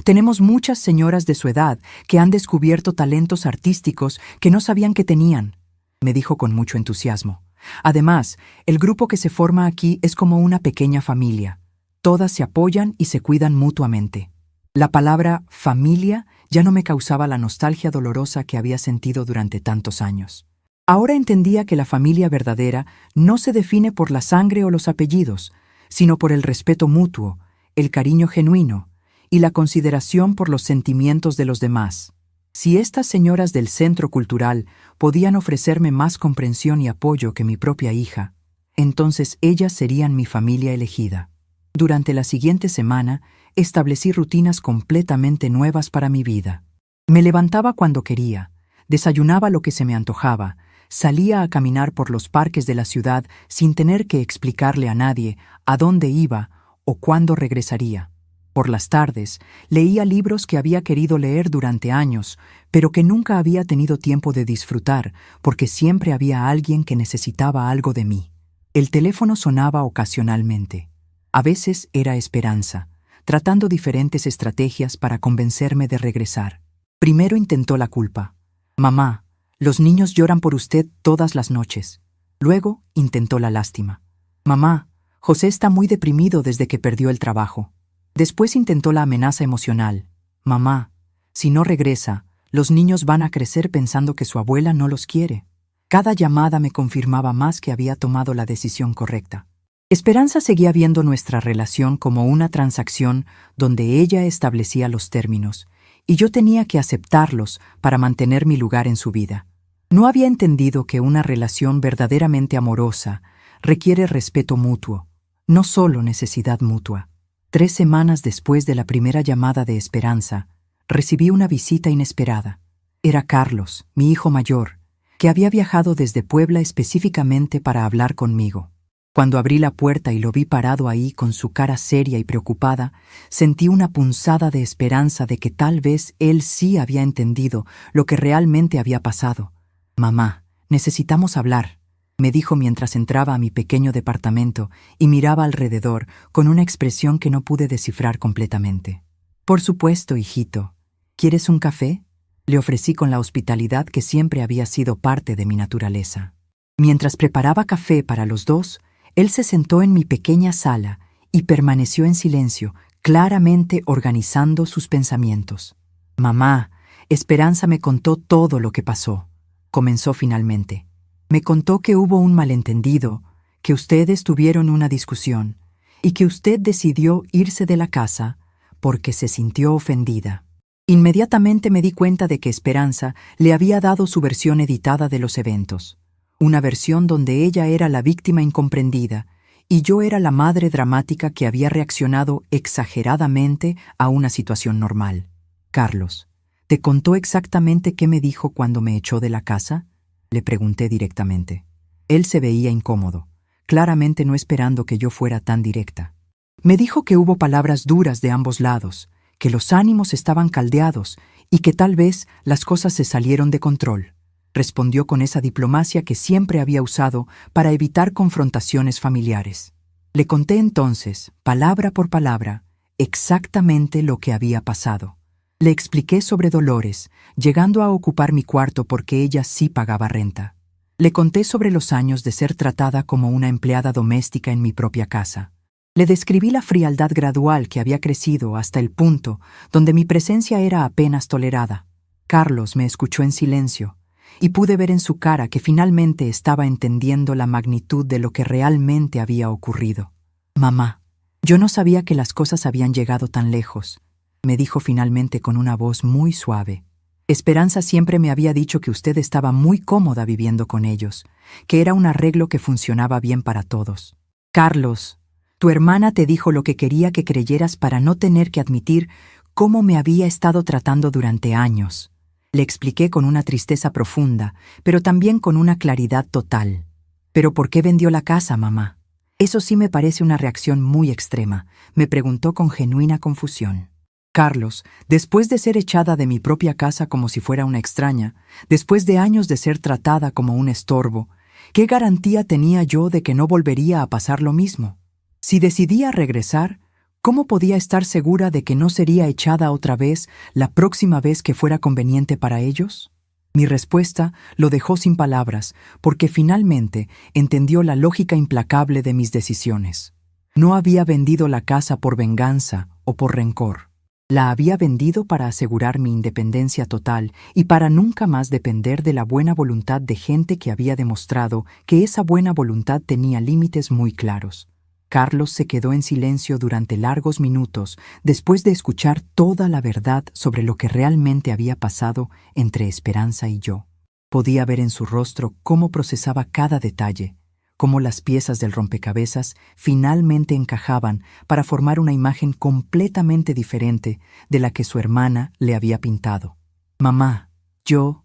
Tenemos muchas señoras de su edad que han descubierto talentos artísticos que no sabían que tenían, me dijo con mucho entusiasmo. Además, el grupo que se forma aquí es como una pequeña familia. Todas se apoyan y se cuidan mutuamente. La palabra familia ya no me causaba la nostalgia dolorosa que había sentido durante tantos años. Ahora entendía que la familia verdadera no se define por la sangre o los apellidos, sino por el respeto mutuo, el cariño genuino y la consideración por los sentimientos de los demás. Si estas señoras del centro cultural podían ofrecerme más comprensión y apoyo que mi propia hija, entonces ellas serían mi familia elegida. Durante la siguiente semana, establecí rutinas completamente nuevas para mi vida. Me levantaba cuando quería, desayunaba lo que se me antojaba, salía a caminar por los parques de la ciudad sin tener que explicarle a nadie a dónde iba o cuándo regresaría. Por las tardes, leía libros que había querido leer durante años, pero que nunca había tenido tiempo de disfrutar, porque siempre había alguien que necesitaba algo de mí. El teléfono sonaba ocasionalmente. A veces era Esperanza, tratando diferentes estrategias para convencerme de regresar. Primero intentó la culpa. Mamá, los niños lloran por usted todas las noches. Luego intentó la lástima. Mamá, José está muy deprimido desde que perdió el trabajo. Después intentó la amenaza emocional. Mamá, si no regresa, los niños van a crecer pensando que su abuela no los quiere. Cada llamada me confirmaba más que había tomado la decisión correcta. Esperanza seguía viendo nuestra relación como una transacción donde ella establecía los términos, y yo tenía que aceptarlos para mantener mi lugar en su vida. No había entendido que una relación verdaderamente amorosa requiere respeto mutuo, no solo necesidad mutua. 3 semanas después de la primera llamada de Esperanza, recibí una visita inesperada. Era Carlos, mi hijo mayor, que había viajado desde Puebla específicamente para hablar conmigo. Cuando abrí la puerta y lo vi parado ahí con su cara seria y preocupada, sentí una punzada de esperanza de que tal vez él sí había entendido lo que realmente había pasado. «Mamá, necesitamos hablar», me dijo mientras entraba a mi pequeño departamento y miraba alrededor con una expresión que no pude descifrar completamente. «Por supuesto, hijito. ¿Quieres un café?», le ofrecí con la hospitalidad que siempre había sido parte de mi naturaleza. Mientras preparaba café para los dos, él se sentó en mi pequeña sala y permaneció en silencio, claramente organizando sus pensamientos. «Mamá, Esperanza me contó todo lo que pasó», comenzó finalmente. «Me contó que hubo un malentendido, que ustedes tuvieron una discusión y que usted decidió irse de la casa porque se sintió ofendida». Inmediatamente me di cuenta de que Esperanza le había dado su versión editada de los eventos. Una versión donde ella era la víctima incomprendida y yo era la madre dramática que había reaccionado exageradamente a una situación normal. «Carlos, ¿te contó exactamente qué me dijo cuando me echó de la casa?», le pregunté directamente. Él se veía incómodo, claramente no esperando que yo fuera tan directa. Me dijo que hubo palabras duras de ambos lados, que los ánimos estaban caldeados y que tal vez las cosas se salieron de control. Respondió con esa diplomacia que siempre había usado para evitar confrontaciones familiares. Le conté entonces, palabra por palabra, exactamente lo que había pasado. Le expliqué sobre Dolores, llegando a ocupar mi cuarto porque ella sí pagaba renta. Le conté sobre los años de ser tratada como una empleada doméstica en mi propia casa. Le describí la frialdad gradual que había crecido hasta el punto donde mi presencia era apenas tolerada. Carlos me escuchó en silencio, y pude ver en su cara que finalmente estaba entendiendo la magnitud de lo que realmente había ocurrido. «Mamá, yo no sabía que las cosas habían llegado tan lejos», me dijo finalmente con una voz muy suave. «Esperanza siempre me había dicho que usted estaba muy cómoda viviendo con ellos, que era un arreglo que funcionaba bien para todos. Carlos, tu hermana te dijo lo que quería que creyeras para no tener que admitir cómo me había estado tratando durante años». Le expliqué con una tristeza profunda, pero también con una claridad total. «¿Pero por qué vendió la casa, mamá? Eso sí me parece una reacción muy extrema», me preguntó con genuina confusión. «Carlos, después de ser echada de mi propia casa como si fuera una extraña, después de años de ser tratada como un estorbo, ¿qué garantía tenía yo de que no volvería a pasar lo mismo? Si decidía regresar, ¿cómo podía estar segura de que no sería echada otra vez la próxima vez que fuera conveniente para ellos?» Mi respuesta lo dejó sin palabras, porque finalmente entendió la lógica implacable de mis decisiones. No había vendido la casa por venganza o por rencor. La había vendido para asegurar mi independencia total y para nunca más depender de la buena voluntad de gente que había demostrado que esa buena voluntad tenía límites muy claros. Carlos se quedó en silencio durante largos minutos después de escuchar toda la verdad sobre lo que realmente había pasado entre Esperanza y yo. Podía ver en su rostro cómo procesaba cada detalle, cómo las piezas del rompecabezas finalmente encajaban para formar una imagen completamente diferente de la que su hermana le había pintado. «Mamá, yo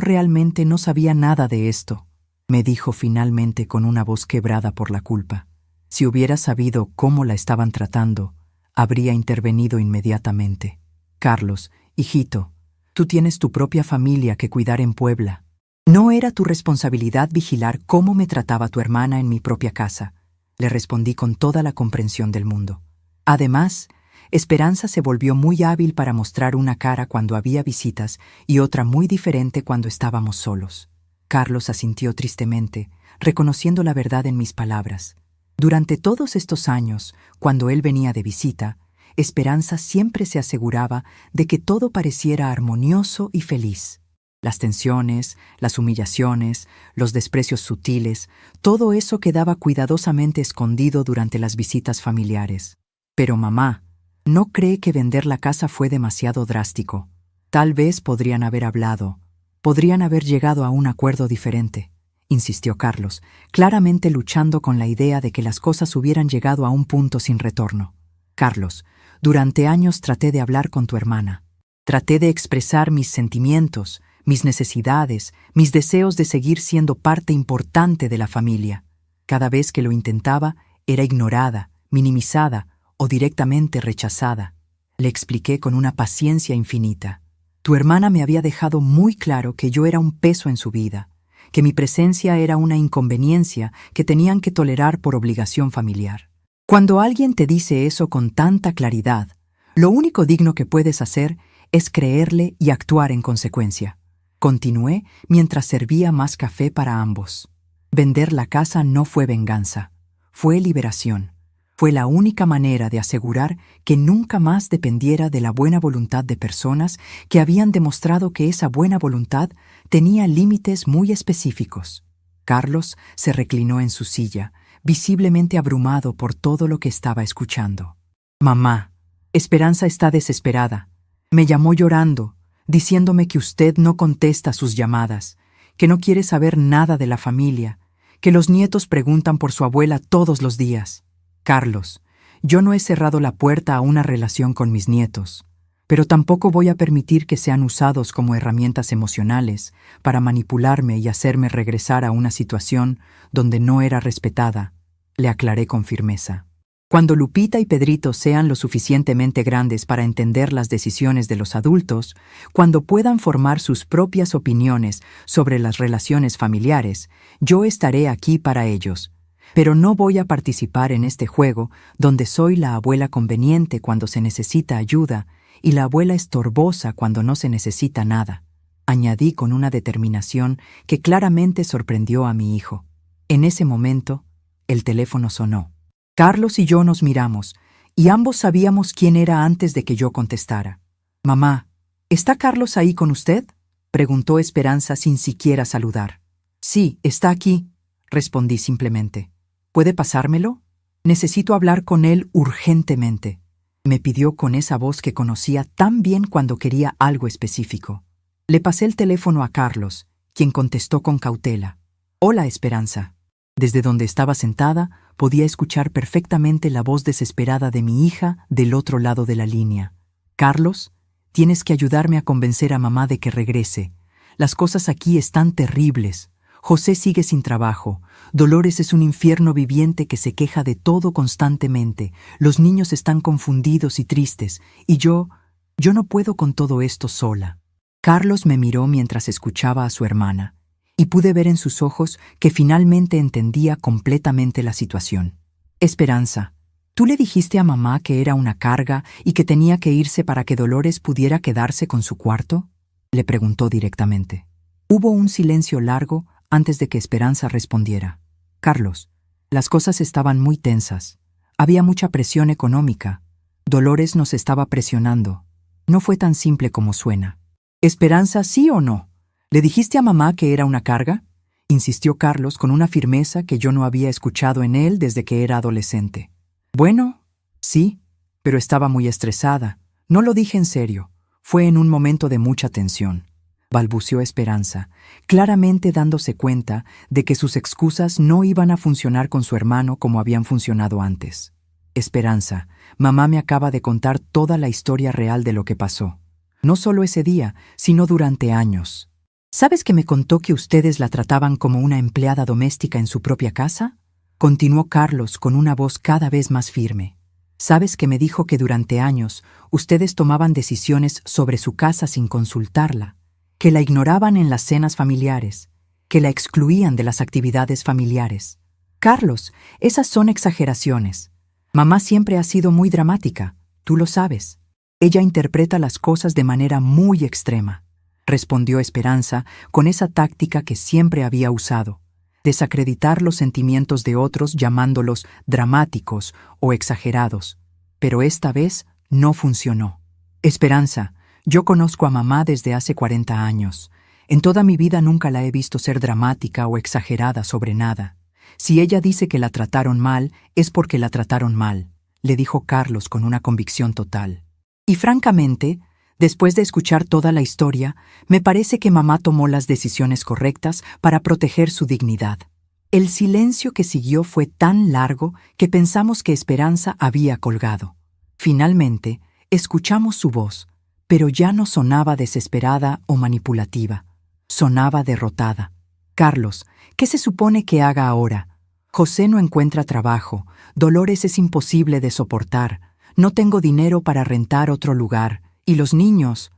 realmente no sabía nada de esto», me dijo finalmente con una voz quebrada por la culpa. Si hubiera sabido cómo la estaban tratando, habría intervenido inmediatamente. «Carlos, hijito, tú tienes tu propia familia que cuidar en Puebla. No era tu responsabilidad vigilar cómo me trataba tu hermana en mi propia casa», le respondí con toda la comprensión del mundo. Además, Esperanza se volvió muy hábil para mostrar una cara cuando había visitas y otra muy diferente cuando estábamos solos. Carlos asintió tristemente, reconociendo la verdad en mis palabras. Durante todos estos años, cuando él venía de visita, Esperanza siempre se aseguraba de que todo pareciera armonioso y feliz. Las tensiones, las humillaciones, los desprecios sutiles, todo eso quedaba cuidadosamente escondido durante las visitas familiares. «Pero mamá, ¿no cree que vender la casa fue demasiado drástico? Tal vez podrían haber hablado, podrían haber llegado a un acuerdo diferente», insistió Carlos, claramente luchando con la idea de que las cosas hubieran llegado a un punto sin retorno. «Carlos, durante años traté de hablar con tu hermana. Traté de expresar mis sentimientos, mis necesidades, mis deseos de seguir siendo parte importante de la familia. Cada vez que lo intentaba, era ignorada, minimizada o directamente rechazada. Le expliqué con una paciencia infinita. Tu hermana me había dejado muy claro que yo era un peso en su vida, que mi presencia era una inconveniencia que tenían que tolerar por obligación familiar. Cuando alguien te dice eso con tanta claridad, lo único digno que puedes hacer es creerle y actuar en consecuencia». Continué mientras servía más café para ambos. Vender la casa no fue venganza, fue liberación. Fue la única manera de asegurar que nunca más dependiera de la buena voluntad de personas que habían demostrado que esa buena voluntad tenía límites muy específicos. Carlos se reclinó en su silla, visiblemente abrumado por todo lo que estaba escuchando. «Mamá, Esperanza está desesperada. Me llamó llorando, diciéndome que usted no contesta sus llamadas, que no quiere saber nada de la familia, que los nietos preguntan por su abuela todos los días. Carlos, yo no he cerrado la puerta a una relación con mis nietos, pero tampoco voy a permitir que sean usados como herramientas emocionales para manipularme y hacerme regresar a una situación donde no era respetada», le aclaré con firmeza. «Cuando Lupita y Pedrito sean lo suficientemente grandes para entender las decisiones de los adultos, cuando puedan formar sus propias opiniones sobre las relaciones familiares, yo estaré aquí para ellos. Pero no voy a participar en este juego donde soy la abuela conveniente cuando se necesita ayuda y la abuela estorbosa cuando no se necesita nada», añadí con una determinación que claramente sorprendió a mi hijo. En ese momento, el teléfono sonó. Carlos y yo nos miramos, y ambos sabíamos quién era antes de que yo contestara. «Mamá, ¿está Carlos ahí con usted?», preguntó Esperanza sin siquiera saludar. «Sí, está aquí», respondí simplemente. «¿Puede pasármelo? Necesito hablar con él urgentemente», me pidió con esa voz que conocía tan bien cuando quería algo específico. Le pasé el teléfono a Carlos, quien contestó con cautela. «Hola, Esperanza». Desde donde estaba sentada, podía escuchar perfectamente la voz desesperada de mi hija del otro lado de la línea. «Carlos, tienes que ayudarme a convencer a mamá de que regrese. Las cosas aquí están terribles. José sigue sin trabajo. Dolores es un infierno viviente que se queja de todo constantemente. Los niños están confundidos y tristes. Y yo no puedo con todo esto sola». Carlos me miró mientras escuchaba a su hermana, y pude ver en sus ojos que finalmente entendía completamente la situación. «Esperanza, ¿tú le dijiste a mamá que era una carga y que tenía que irse para que Dolores pudiera quedarse con su cuarto?», le preguntó directamente. Hubo un silencio largo antes de que Esperanza respondiera. «Carlos, las cosas estaban muy tensas. Había mucha presión económica. Dolores nos estaba presionando. No fue tan simple como suena». «Esperanza, ¿sí o no? ¿Le dijiste a mamá que era una carga?», insistió Carlos con una firmeza que yo no había escuchado en él desde que era adolescente. «Bueno, sí, pero estaba muy estresada. No lo dije en serio. Fue en un momento de mucha tensión. balbuceó Esperanza, claramente dándose cuenta de que sus excusas no iban a funcionar con su hermano como habían funcionado antes. Esperanza, mamá me acaba de contar toda la historia real de lo que pasó. No solo ese día, sino durante años. ¿Sabes que me contó que ustedes la trataban como una empleada doméstica en su propia casa? Continuó Carlos con una voz cada vez más firme. ¿Sabes que me dijo que durante años ustedes tomaban decisiones sobre su casa sin consultarla? Que la ignoraban en las cenas familiares, que la excluían de las actividades familiares. Carlos, esas son exageraciones. Mamá siempre ha sido muy dramática, tú lo sabes. Ella interpreta las cosas de manera muy extrema, respondió Esperanza con esa táctica que siempre había usado, desacreditar los sentimientos de otros llamándolos dramáticos o exagerados. Pero esta vez no funcionó. Esperanza, yo conozco a mamá desde hace 40 años. En toda mi vida nunca la he visto ser dramática o exagerada sobre nada. Si ella dice que la trataron mal, es porque la trataron mal, le dijo Carlos con una convicción total. Y francamente, después de escuchar toda la historia, me parece que mamá tomó las decisiones correctas para proteger su dignidad. El silencio que siguió fue tan largo que pensamos que Esperanza había colgado. Finalmente, escuchamos su voz, pero ya no sonaba desesperada o manipulativa. Sonaba derrotada. Carlos, ¿qué se supone que haga ahora? José no encuentra trabajo, Dolores es imposible de soportar, no tengo dinero para rentar otro lugar, y los niños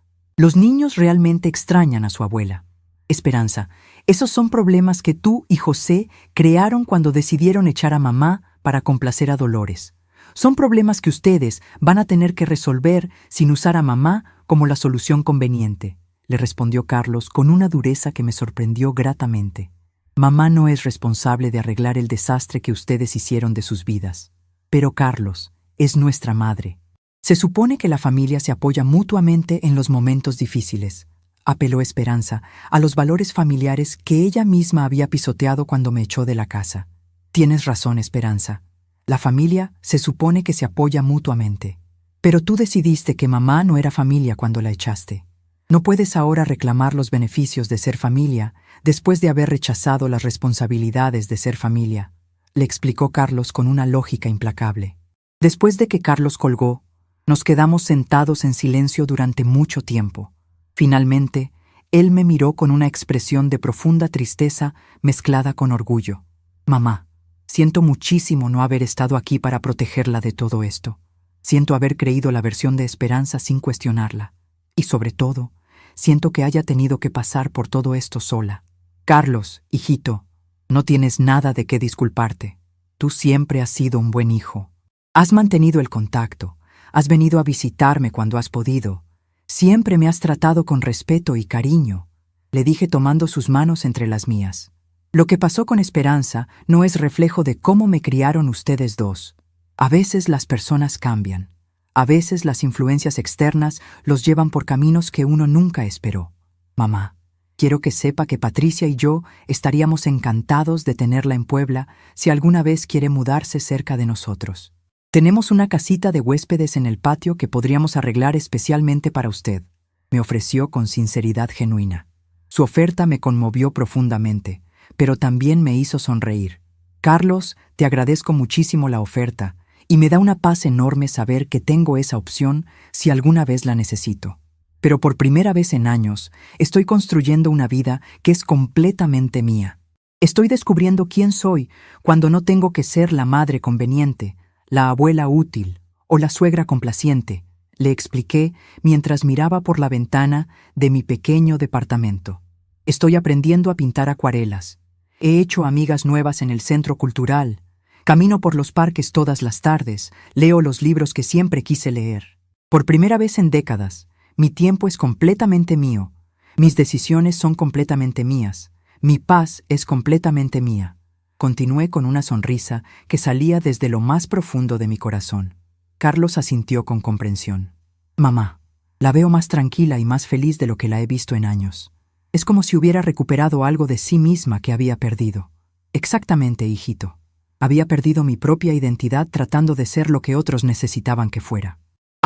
realmente extrañan a su abuela. Esperanza, esos son problemas que tú y José crearon cuando decidieron echar a mamá para complacer a Dolores. Son problemas que ustedes van a tener que resolver sin usar a mamá como la solución conveniente, le respondió Carlos con una dureza que me sorprendió gratamente. Mamá no es responsable de arreglar el desastre que ustedes hicieron de sus vidas. Pero Carlos, es nuestra madre. Se supone que la familia se apoya mutuamente en los momentos difíciles. Apeló Esperanza a los valores familiares que ella misma había pisoteado cuando me echó de la casa. Tienes razón, Esperanza. La familia se supone que se apoya mutuamente. Pero tú decidiste que mamá no era familia cuando la echaste. No puedes ahora reclamar los beneficios de ser familia después de haber rechazado las responsabilidades de ser familia, le explicó Carlos con una lógica implacable. Después de que Carlos colgó, nos quedamos sentados en silencio durante mucho tiempo. Finalmente, él me miró con una expresión de profunda tristeza mezclada con orgullo. Mamá, siento muchísimo no haber estado aquí para protegerla de todo esto. Siento haber creído la versión de Esperanza sin cuestionarla. Y sobre todo, siento que haya tenido que pasar por todo esto sola. Carlos, hijito, no tienes nada de qué disculparte. Tú siempre has sido un buen hijo. Has mantenido el contacto, has venido a visitarme cuando has podido. Siempre me has tratado con respeto y cariño, le dije tomando sus manos entre las mías. Lo que pasó con Esperanza no es reflejo de cómo me criaron ustedes dos. A veces las personas cambian. A veces las influencias externas los llevan por caminos que uno nunca esperó. Mamá, quiero que sepa que Patricia y yo estaríamos encantados de tenerla en Puebla si alguna vez quiere mudarse cerca de nosotros. Tenemos una casita de huéspedes en el patio que podríamos arreglar especialmente para usted, me ofreció con sinceridad genuina. Su oferta me conmovió profundamente, pero también me hizo sonreír. Carlos, te agradezco muchísimo la oferta, y me da una paz enorme saber que tengo esa opción si alguna vez la necesito. Pero por primera vez en años, estoy construyendo una vida que es completamente mía. Estoy descubriendo quién soy cuando no tengo que ser la madre conveniente, la abuela útil o la suegra complaciente, le expliqué mientras miraba por la ventana de mi pequeño departamento. Estoy aprendiendo a pintar acuarelas. He hecho amigas nuevas en el centro cultural. Camino por los parques todas las tardes, leo los libros que siempre quise leer. Por primera vez en décadas, mi tiempo es completamente mío. Mis decisiones son completamente mías. Mi paz es completamente mía. Continué con una sonrisa que salía desde lo más profundo de mi corazón. Carlos asintió con comprensión. Mamá, la veo más tranquila y más feliz de lo que la he visto en años. Es como si hubiera recuperado algo de sí misma que había perdido. Exactamente, hijito. Había perdido mi propia identidad tratando de ser lo que otros necesitaban que fuera.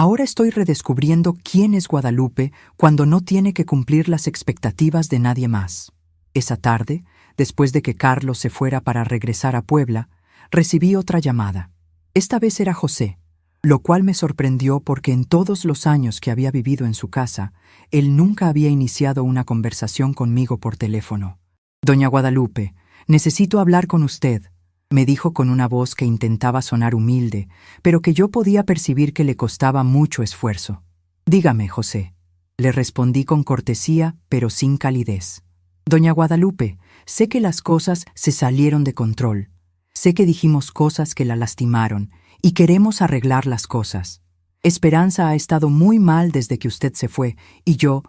Ahora estoy redescubriendo quién es Guadalupe cuando no tiene que cumplir las expectativas de nadie más. Esa tarde, después de que Carlos se fuera para regresar a Puebla, recibí otra llamada. Esta vez era José, lo cual me sorprendió porque en todos los años que había vivido en su casa, él nunca había iniciado una conversación conmigo por teléfono. «Doña Guadalupe, necesito hablar con usted», me dijo con una voz que intentaba sonar humilde, pero que yo podía percibir que le costaba mucho esfuerzo. «Dígame, José», le respondí con cortesía, pero sin calidez. «Doña Guadalupe, sé que las cosas se salieron de control. Sé que dijimos cosas que la lastimaron y queremos arreglar las cosas. Esperanza ha estado muy mal desde que usted se fue y yo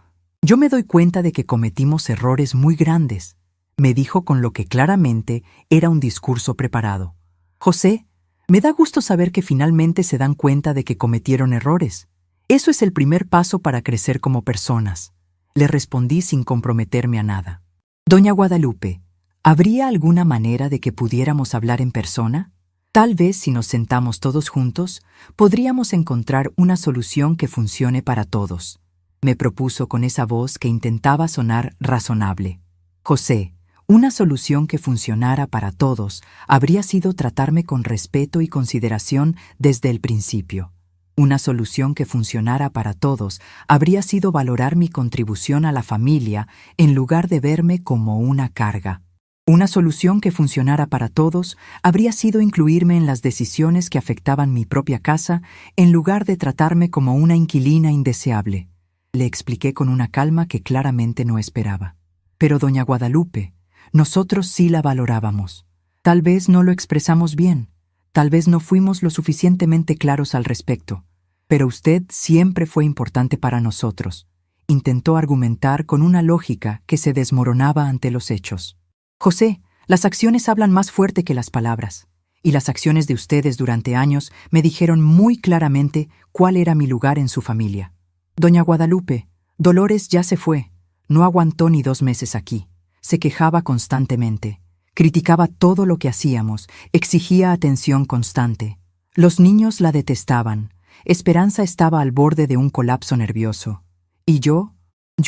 me doy cuenta de que cometimos errores muy grandes», me dijo con lo que claramente era un discurso preparado. «José, me da gusto saber que finalmente se dan cuenta de que cometieron errores. Eso es el primer paso para crecer como personas», le respondí sin comprometerme a nada. «Doña Guadalupe, ¿habría alguna manera de que pudiéramos hablar en persona? Tal vez si nos sentamos todos juntos, podríamos encontrar una solución que funcione para todos», me propuso con esa voz que intentaba sonar razonable. «José, una solución que funcionara para todos habría sido tratarme con respeto y consideración desde el principio. Una solución que funcionara para todos habría sido valorar mi contribución a la familia en lugar de verme como una carga. Una solución que funcionara para todos habría sido incluirme en las decisiones que afectaban mi propia casa en lugar de tratarme como una inquilina indeseable», le expliqué con una calma que claramente no esperaba. «Pero, doña Guadalupe, nosotros sí la valorábamos. Tal vez no lo expresamos bien, tal vez no fuimos lo suficientemente claros al respecto, pero usted siempre fue importante para nosotros», intentó argumentar con una lógica que se desmoronaba ante los hechos. «José, las acciones hablan más fuerte que las palabras, y las acciones de ustedes durante años me dijeron muy claramente cuál era mi lugar en su familia. Doña Guadalupe, Dolores ya se fue, no aguantó ni 2 meses aquí. Se quejaba constantemente, criticaba todo lo que hacíamos, exigía atención constante. Los niños la detestaban, Esperanza estaba al borde de un colapso nervioso. Y yo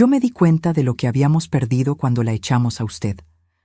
me di cuenta de lo que habíamos perdido cuando la echamos a usted»,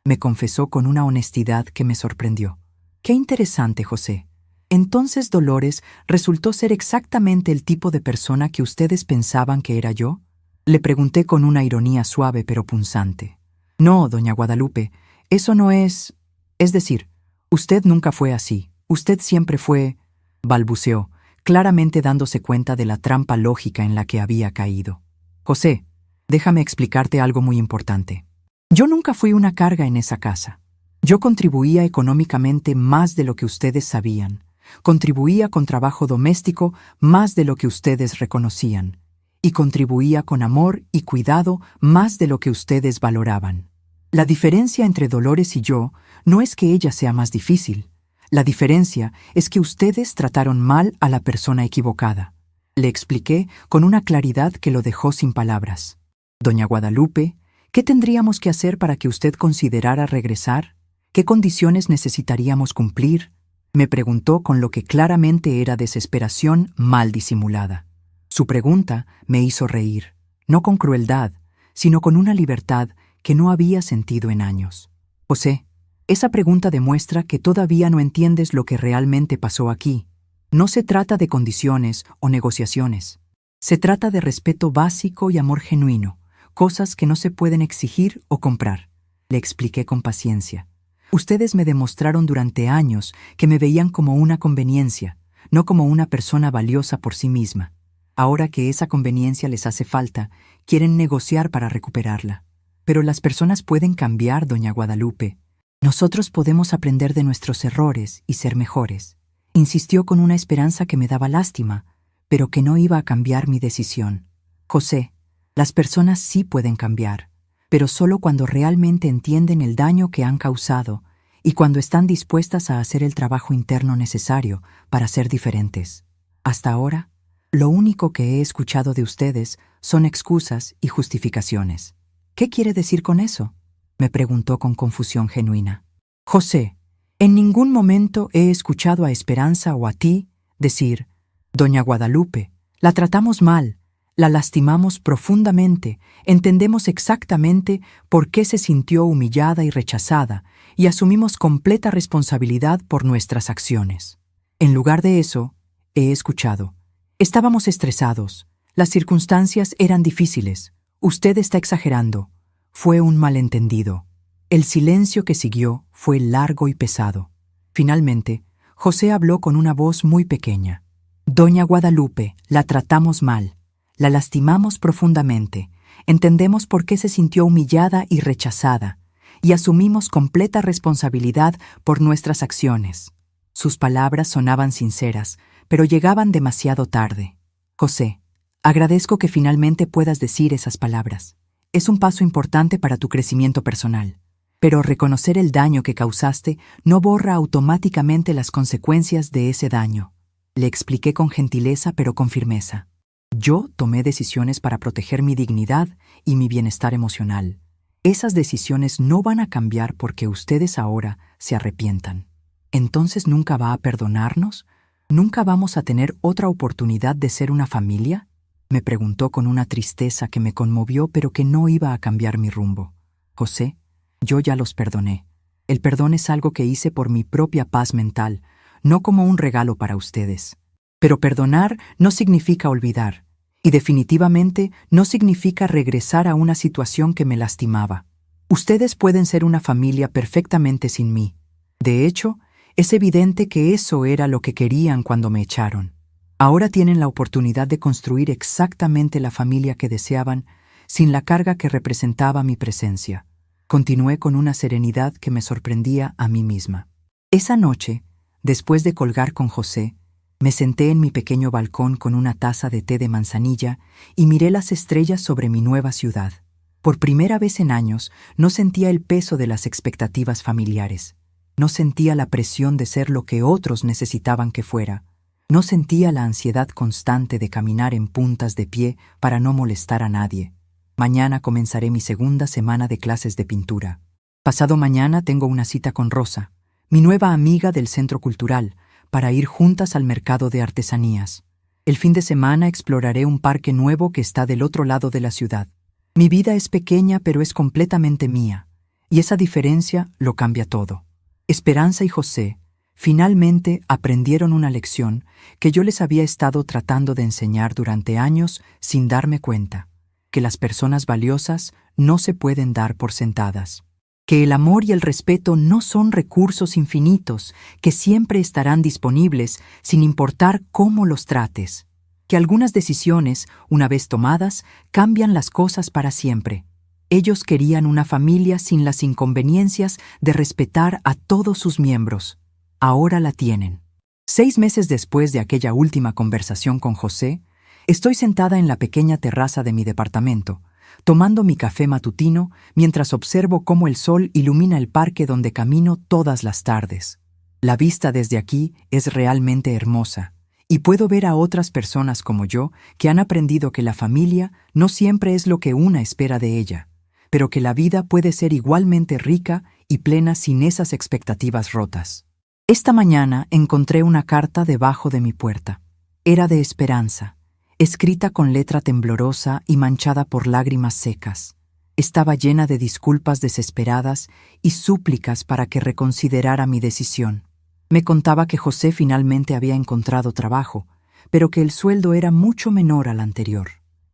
me confesó con una honestidad que me sorprendió. «Qué interesante, José. Entonces Dolores resultó ser exactamente el tipo de persona que ustedes pensaban que era yo», le pregunté con una ironía suave pero punzante. «No, doña Guadalupe, eso no es... Es decir, usted nunca fue así. Usted siempre fue...», balbuceó, claramente dándose cuenta de la trampa lógica en la que había caído. «José, déjame explicarte algo muy importante. Yo nunca fui una carga en esa casa. Yo contribuía económicamente más de lo que ustedes sabían. Contribuía con trabajo doméstico más de lo que ustedes reconocían. Y contribuía con amor y cuidado más de lo que ustedes valoraban. La diferencia entre Dolores y yo no es que ella sea más difícil. La diferencia es que ustedes trataron mal a la persona equivocada», le expliqué con una claridad que lo dejó sin palabras. «Doña Guadalupe, ¿qué tendríamos que hacer para que usted considerara regresar? ¿Qué condiciones necesitaríamos cumplir?», me preguntó con lo que claramente era desesperación mal disimulada. Su pregunta me hizo reír, no con crueldad, sino con una libertad que no había sentido en años. «José, esa pregunta demuestra que todavía no entiendes lo que realmente pasó aquí. No se trata de condiciones o negociaciones. Se trata de respeto básico y amor genuino, cosas que no se pueden exigir o comprar», le expliqué con paciencia. «Ustedes me demostraron durante años que me veían como una conveniencia, no como una persona valiosa por sí misma. Ahora que esa conveniencia les hace falta, quieren negociar para recuperarla. Pero las personas pueden cambiar, doña Guadalupe. Nosotros podemos aprender de nuestros errores y ser mejores», insistió con una esperanza que me daba lástima, pero que no iba a cambiar mi decisión. «José, las personas sí pueden cambiar, pero solo cuando realmente entienden el daño que han causado y cuando están dispuestas a hacer el trabajo interno necesario para ser diferentes. Hasta ahora, lo único que he escuchado de ustedes son excusas y justificaciones». «¿Qué quiere decir con eso?», me preguntó con confusión genuina. «José, en ningún momento he escuchado a Esperanza o a ti decir: Doña Guadalupe, La tratamos mal, la lastimamos profundamente, entendemos exactamente por qué se sintió humillada y rechazada, y asumimos completa responsabilidad por nuestras acciones. En lugar de eso, he escuchado: estábamos estresados, las circunstancias eran difíciles, usted está exagerando, fue un malentendido. El silencio que siguió fue largo y pesado. Finalmente, José habló con una voz muy pequeña. Doña Guadalupe, la tratamos mal, la lastimamos profundamente, entendemos por qué se sintió humillada y rechazada, y asumimos completa responsabilidad por nuestras acciones. Sus palabras sonaban sinceras, pero llegaban demasiado tarde. José, agradezco que finalmente puedas decir esas palabras. Es un paso importante para tu crecimiento personal. Pero reconocer el daño que causaste no borra automáticamente las consecuencias de ese daño. Le expliqué con gentileza pero con firmeza. Yo tomé decisiones para proteger mi dignidad y mi bienestar emocional. Esas decisiones no van a cambiar porque ustedes ahora se arrepientan. ¿Entonces nunca va a perdonarnos? ¿Nunca vamos a tener otra oportunidad de ser una familia? Me preguntó con una tristeza que me conmovió pero que no iba a cambiar mi rumbo. José, yo ya los perdoné. El perdón es algo que hice por mi propia paz mental, no como un regalo para ustedes. Pero perdonar no significa olvidar, y definitivamente no significa regresar a una situación que me lastimaba. Ustedes pueden ser una familia perfectamente sin mí. De hecho, es evidente que eso era lo que querían cuando me echaron. Ahora tienen la oportunidad de construir exactamente la familia que deseaban, sin la carga que representaba mi presencia. Continué con una serenidad que me sorprendía a mí misma. Esa noche, después de colgar con José, me senté en mi pequeño balcón con una taza de té de manzanilla y miré las estrellas sobre mi nueva ciudad. Por primera vez en años, no sentía el peso de las expectativas familiares. No sentía la presión de ser lo que otros necesitaban que fuera. No sentía la ansiedad constante de caminar en puntas de pie para no molestar a nadie. Mañana comenzaré mi segunda semana de clases de pintura. Pasado mañana tengo una cita con Rosa, mi nueva amiga del centro cultural, para ir juntas al mercado de artesanías. El fin de semana exploraré un parque nuevo que está del otro lado de la ciudad. Mi vida es pequeña pero es completamente mía, y esa diferencia lo cambia todo. Esperanza y José finalmente aprendieron una lección que yo les había estado tratando de enseñar durante años sin darme cuenta. Que las personas valiosas no se pueden dar por sentadas, que el amor y el respeto no son recursos infinitos que siempre estarán disponibles sin importar cómo los trates, que algunas decisiones, una vez tomadas, cambian las cosas para siempre. Ellos querían una familia sin las inconveniencias de respetar a todos sus miembros. Ahora la tienen. 6 meses después de aquella última conversación con José, estoy sentada en la pequeña terraza de mi departamento, tomando mi café matutino mientras observo cómo el sol ilumina el parque donde camino todas las tardes. La vista desde aquí es realmente hermosa, y puedo ver a otras personas como yo que han aprendido que la familia no siempre es lo que una espera de ella, pero que la vida puede ser igualmente rica y plena sin esas expectativas rotas. Esta mañana encontré una carta debajo de mi puerta. Era de Esperanza, escrita con letra temblorosa y manchada por lágrimas secas. Estaba llena de disculpas desesperadas y súplicas para que reconsiderara mi decisión. Me contaba que José finalmente había encontrado trabajo, pero que el sueldo era mucho menor al anterior,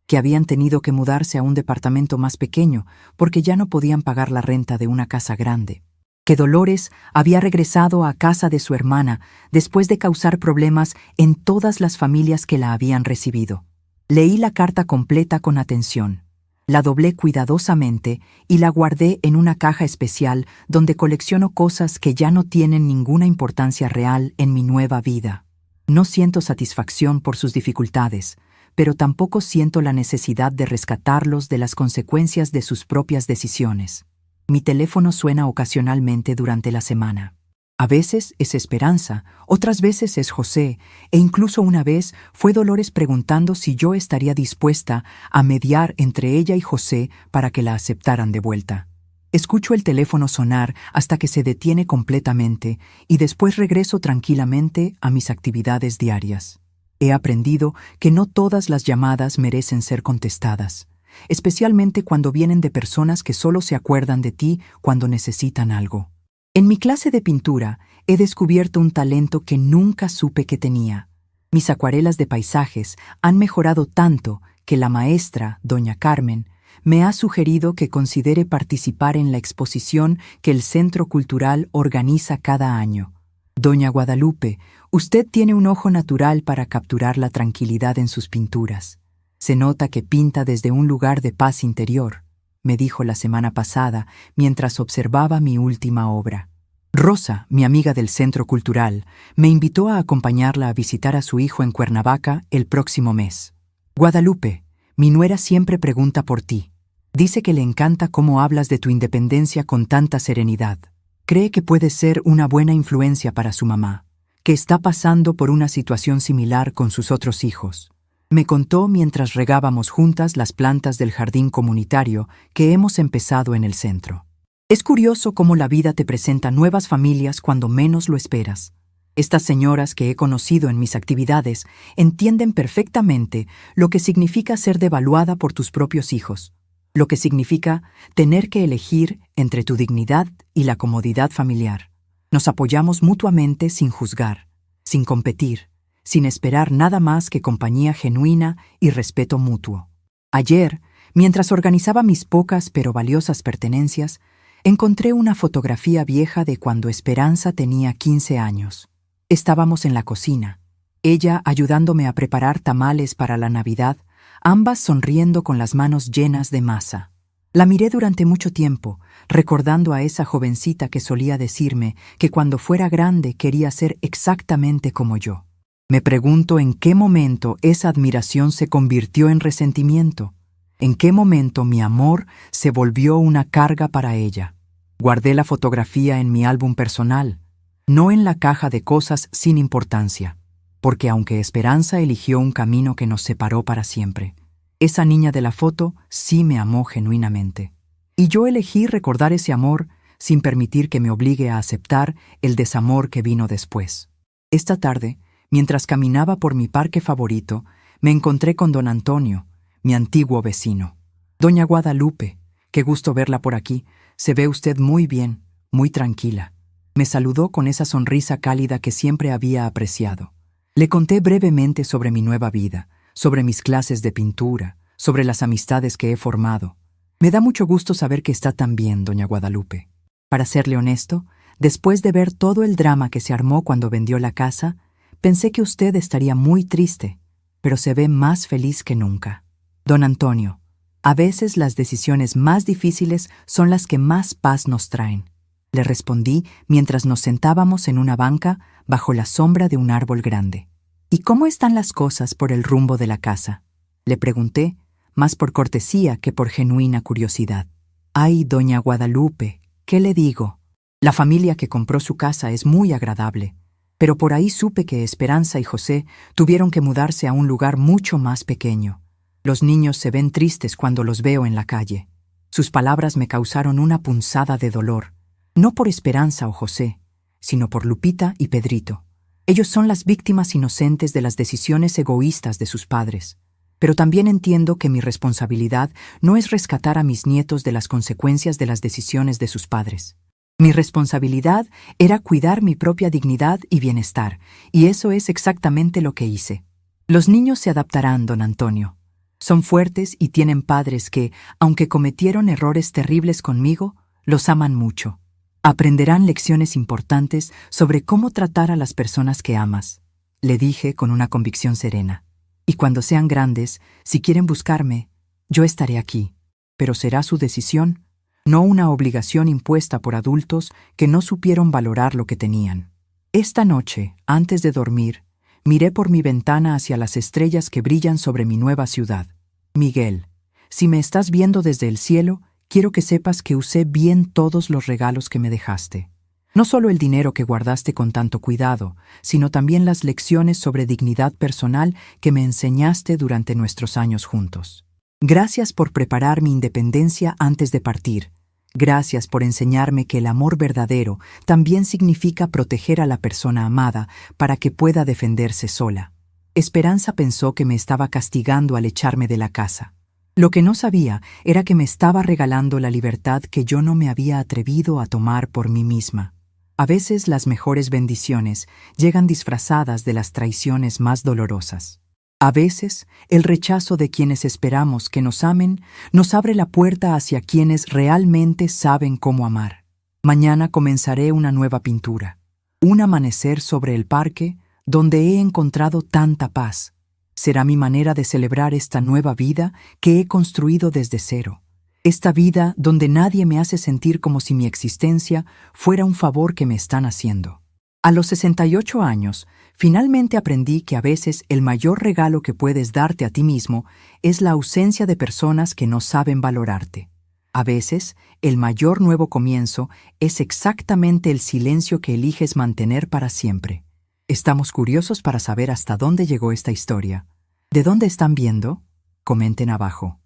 que habían tenido que mudarse a un departamento más pequeño porque ya no podían pagar la renta de una casa grande, que Dolores había regresado a casa de su hermana después de causar problemas en todas las familias que la habían recibido. Leí la carta completa con atención. La doblé cuidadosamente y la guardé en una caja especial donde colecciono cosas que ya no tienen ninguna importancia real en mi nueva vida. No siento satisfacción por sus dificultades, pero tampoco siento la necesidad de rescatarlos de las consecuencias de sus propias decisiones. Mi teléfono suena ocasionalmente durante la semana. A veces es Esperanza, otras veces es José, e incluso una vez fue Dolores preguntando si yo estaría dispuesta a mediar entre ella y José para que la aceptaran de vuelta. Escucho el teléfono sonar hasta que se detiene completamente y después regreso tranquilamente a mis actividades diarias. He aprendido que no todas las llamadas merecen ser contestadas, especialmente cuando vienen de personas que solo se acuerdan de ti cuando necesitan algo. En mi clase de pintura he descubierto un talento que nunca supe que tenía. Mis acuarelas de paisajes han mejorado tanto que la maestra, doña Carmen, me ha sugerido que considere participar en la exposición que el Centro Cultural organiza cada año. Doña Guadalupe, usted tiene un ojo natural para capturar la tranquilidad en sus pinturas. Se nota que pinta desde un lugar de paz interior, me dijo la semana pasada mientras observaba mi última obra. Rosa, mi amiga del Centro Cultural, me invitó a acompañarla a visitar a su hijo en Cuernavaca el próximo mes. Guadalupe, mi nuera siempre pregunta por ti. Dice que le encanta cómo hablas de tu independencia con tanta serenidad. Cree que puedes ser una buena influencia para su mamá, que está pasando por una situación similar con sus otros hijos. Me contó mientras regábamos juntas las plantas del jardín comunitario que hemos empezado en el centro. Es curioso cómo la vida te presenta nuevas familias cuando menos lo esperas. Estas señoras que he conocido en mis actividades entienden perfectamente lo que significa ser devaluada por tus propios hijos, lo que significa tener que elegir entre tu dignidad y la comodidad familiar. Nos apoyamos mutuamente sin juzgar, sin competir, sin esperar nada más que compañía genuina y respeto mutuo. Ayer, mientras organizaba mis pocas pero valiosas pertenencias, encontré una fotografía vieja de cuando Esperanza tenía 15 años. Estábamos en la cocina, ella ayudándome a preparar tamales para la Navidad, ambas sonriendo con las manos llenas de masa. La miré durante mucho tiempo, recordando a esa jovencita que solía decirme que cuando fuera grande quería ser exactamente como yo. Me pregunto en qué momento esa admiración se convirtió en resentimiento, en qué momento mi amor se volvió una carga para ella. Guardé la fotografía en mi álbum personal, no en la caja de cosas sin importancia, porque aunque Esperanza eligió un camino que nos separó para siempre, esa niña de la foto sí me amó genuinamente. Y yo elegí recordar ese amor sin permitir que me obligue a aceptar el desamor que vino después. Esta tarde, mientras caminaba por mi parque favorito, me encontré con don Antonio, mi antiguo vecino. Doña Guadalupe, qué gusto verla por aquí. Se ve usted muy bien, muy tranquila. Me saludó con esa sonrisa cálida que siempre había apreciado. Le conté brevemente sobre mi nueva vida, sobre mis clases de pintura, sobre las amistades que he formado. Me da mucho gusto saber que está tan bien, doña Guadalupe. Para serle honesto, después de ver todo el drama que se armó cuando vendió la casa, pensé que usted estaría muy triste, pero se ve más feliz que nunca. Don Antonio, a veces las decisiones más difíciles son las que más paz nos traen, le respondí mientras nos sentábamos en una banca bajo la sombra de un árbol grande. ¿Y cómo están las cosas por el rumbo de la casa?, le pregunté, más por cortesía que por genuina curiosidad. Ay, doña Guadalupe, ¿qué le digo? La familia que compró su casa es muy agradable, pero por ahí supe que Esperanza y José tuvieron que mudarse a un lugar mucho más pequeño. Los niños se ven tristes cuando los veo en la calle. Sus palabras me causaron una punzada de dolor, no por Esperanza o José, sino por Lupita y Pedrito. Ellos son las víctimas inocentes de las decisiones egoístas de sus padres. Pero también entiendo que mi responsabilidad no es rescatar a mis nietos de las consecuencias de las decisiones de sus padres. Mi responsabilidad era cuidar mi propia dignidad y bienestar, y eso es exactamente lo que hice. Los niños se adaptarán, don Antonio. Son fuertes y tienen padres que, aunque cometieron errores terribles conmigo, los aman mucho. Aprenderán lecciones importantes sobre cómo tratar a las personas que amas, le dije con una convicción serena. Y cuando sean grandes, si quieren buscarme, yo estaré aquí. Pero será su decisión, no una obligación impuesta por adultos que no supieron valorar lo que tenían. Esta noche, antes de dormir, miré por mi ventana hacia las estrellas que brillan sobre mi nueva ciudad. Miguel, si me estás viendo desde el cielo, quiero que sepas que usé bien todos los regalos que me dejaste. No solo el dinero que guardaste con tanto cuidado, sino también las lecciones sobre dignidad personal que me enseñaste durante nuestros años juntos. Gracias por preparar mi independencia antes de partir. Gracias por enseñarme que el amor verdadero también significa proteger a la persona amada para que pueda defenderse sola. Esperanza pensó que me estaba castigando al echarme de la casa. Lo que no sabía era que me estaba regalando la libertad que yo no me había atrevido a tomar por mí misma. A veces las mejores bendiciones llegan disfrazadas de las traiciones más dolorosas. A veces, el rechazo de quienes esperamos que nos amen nos abre la puerta hacia quienes realmente saben cómo amar. Mañana comenzaré una nueva pintura. Un amanecer sobre el parque donde he encontrado tanta paz. Será mi manera de celebrar esta nueva vida que he construido desde cero. Esta vida donde nadie me hace sentir como si mi existencia fuera un favor que me están haciendo. A los 68 años, finalmente aprendí que a veces el mayor regalo que puedes darte a ti mismo es la ausencia de personas que no saben valorarte. A veces, el mayor nuevo comienzo es exactamente el silencio que eliges mantener para siempre. Estamos curiosos para saber hasta dónde llegó esta historia. ¿De dónde están viendo? Comenten abajo.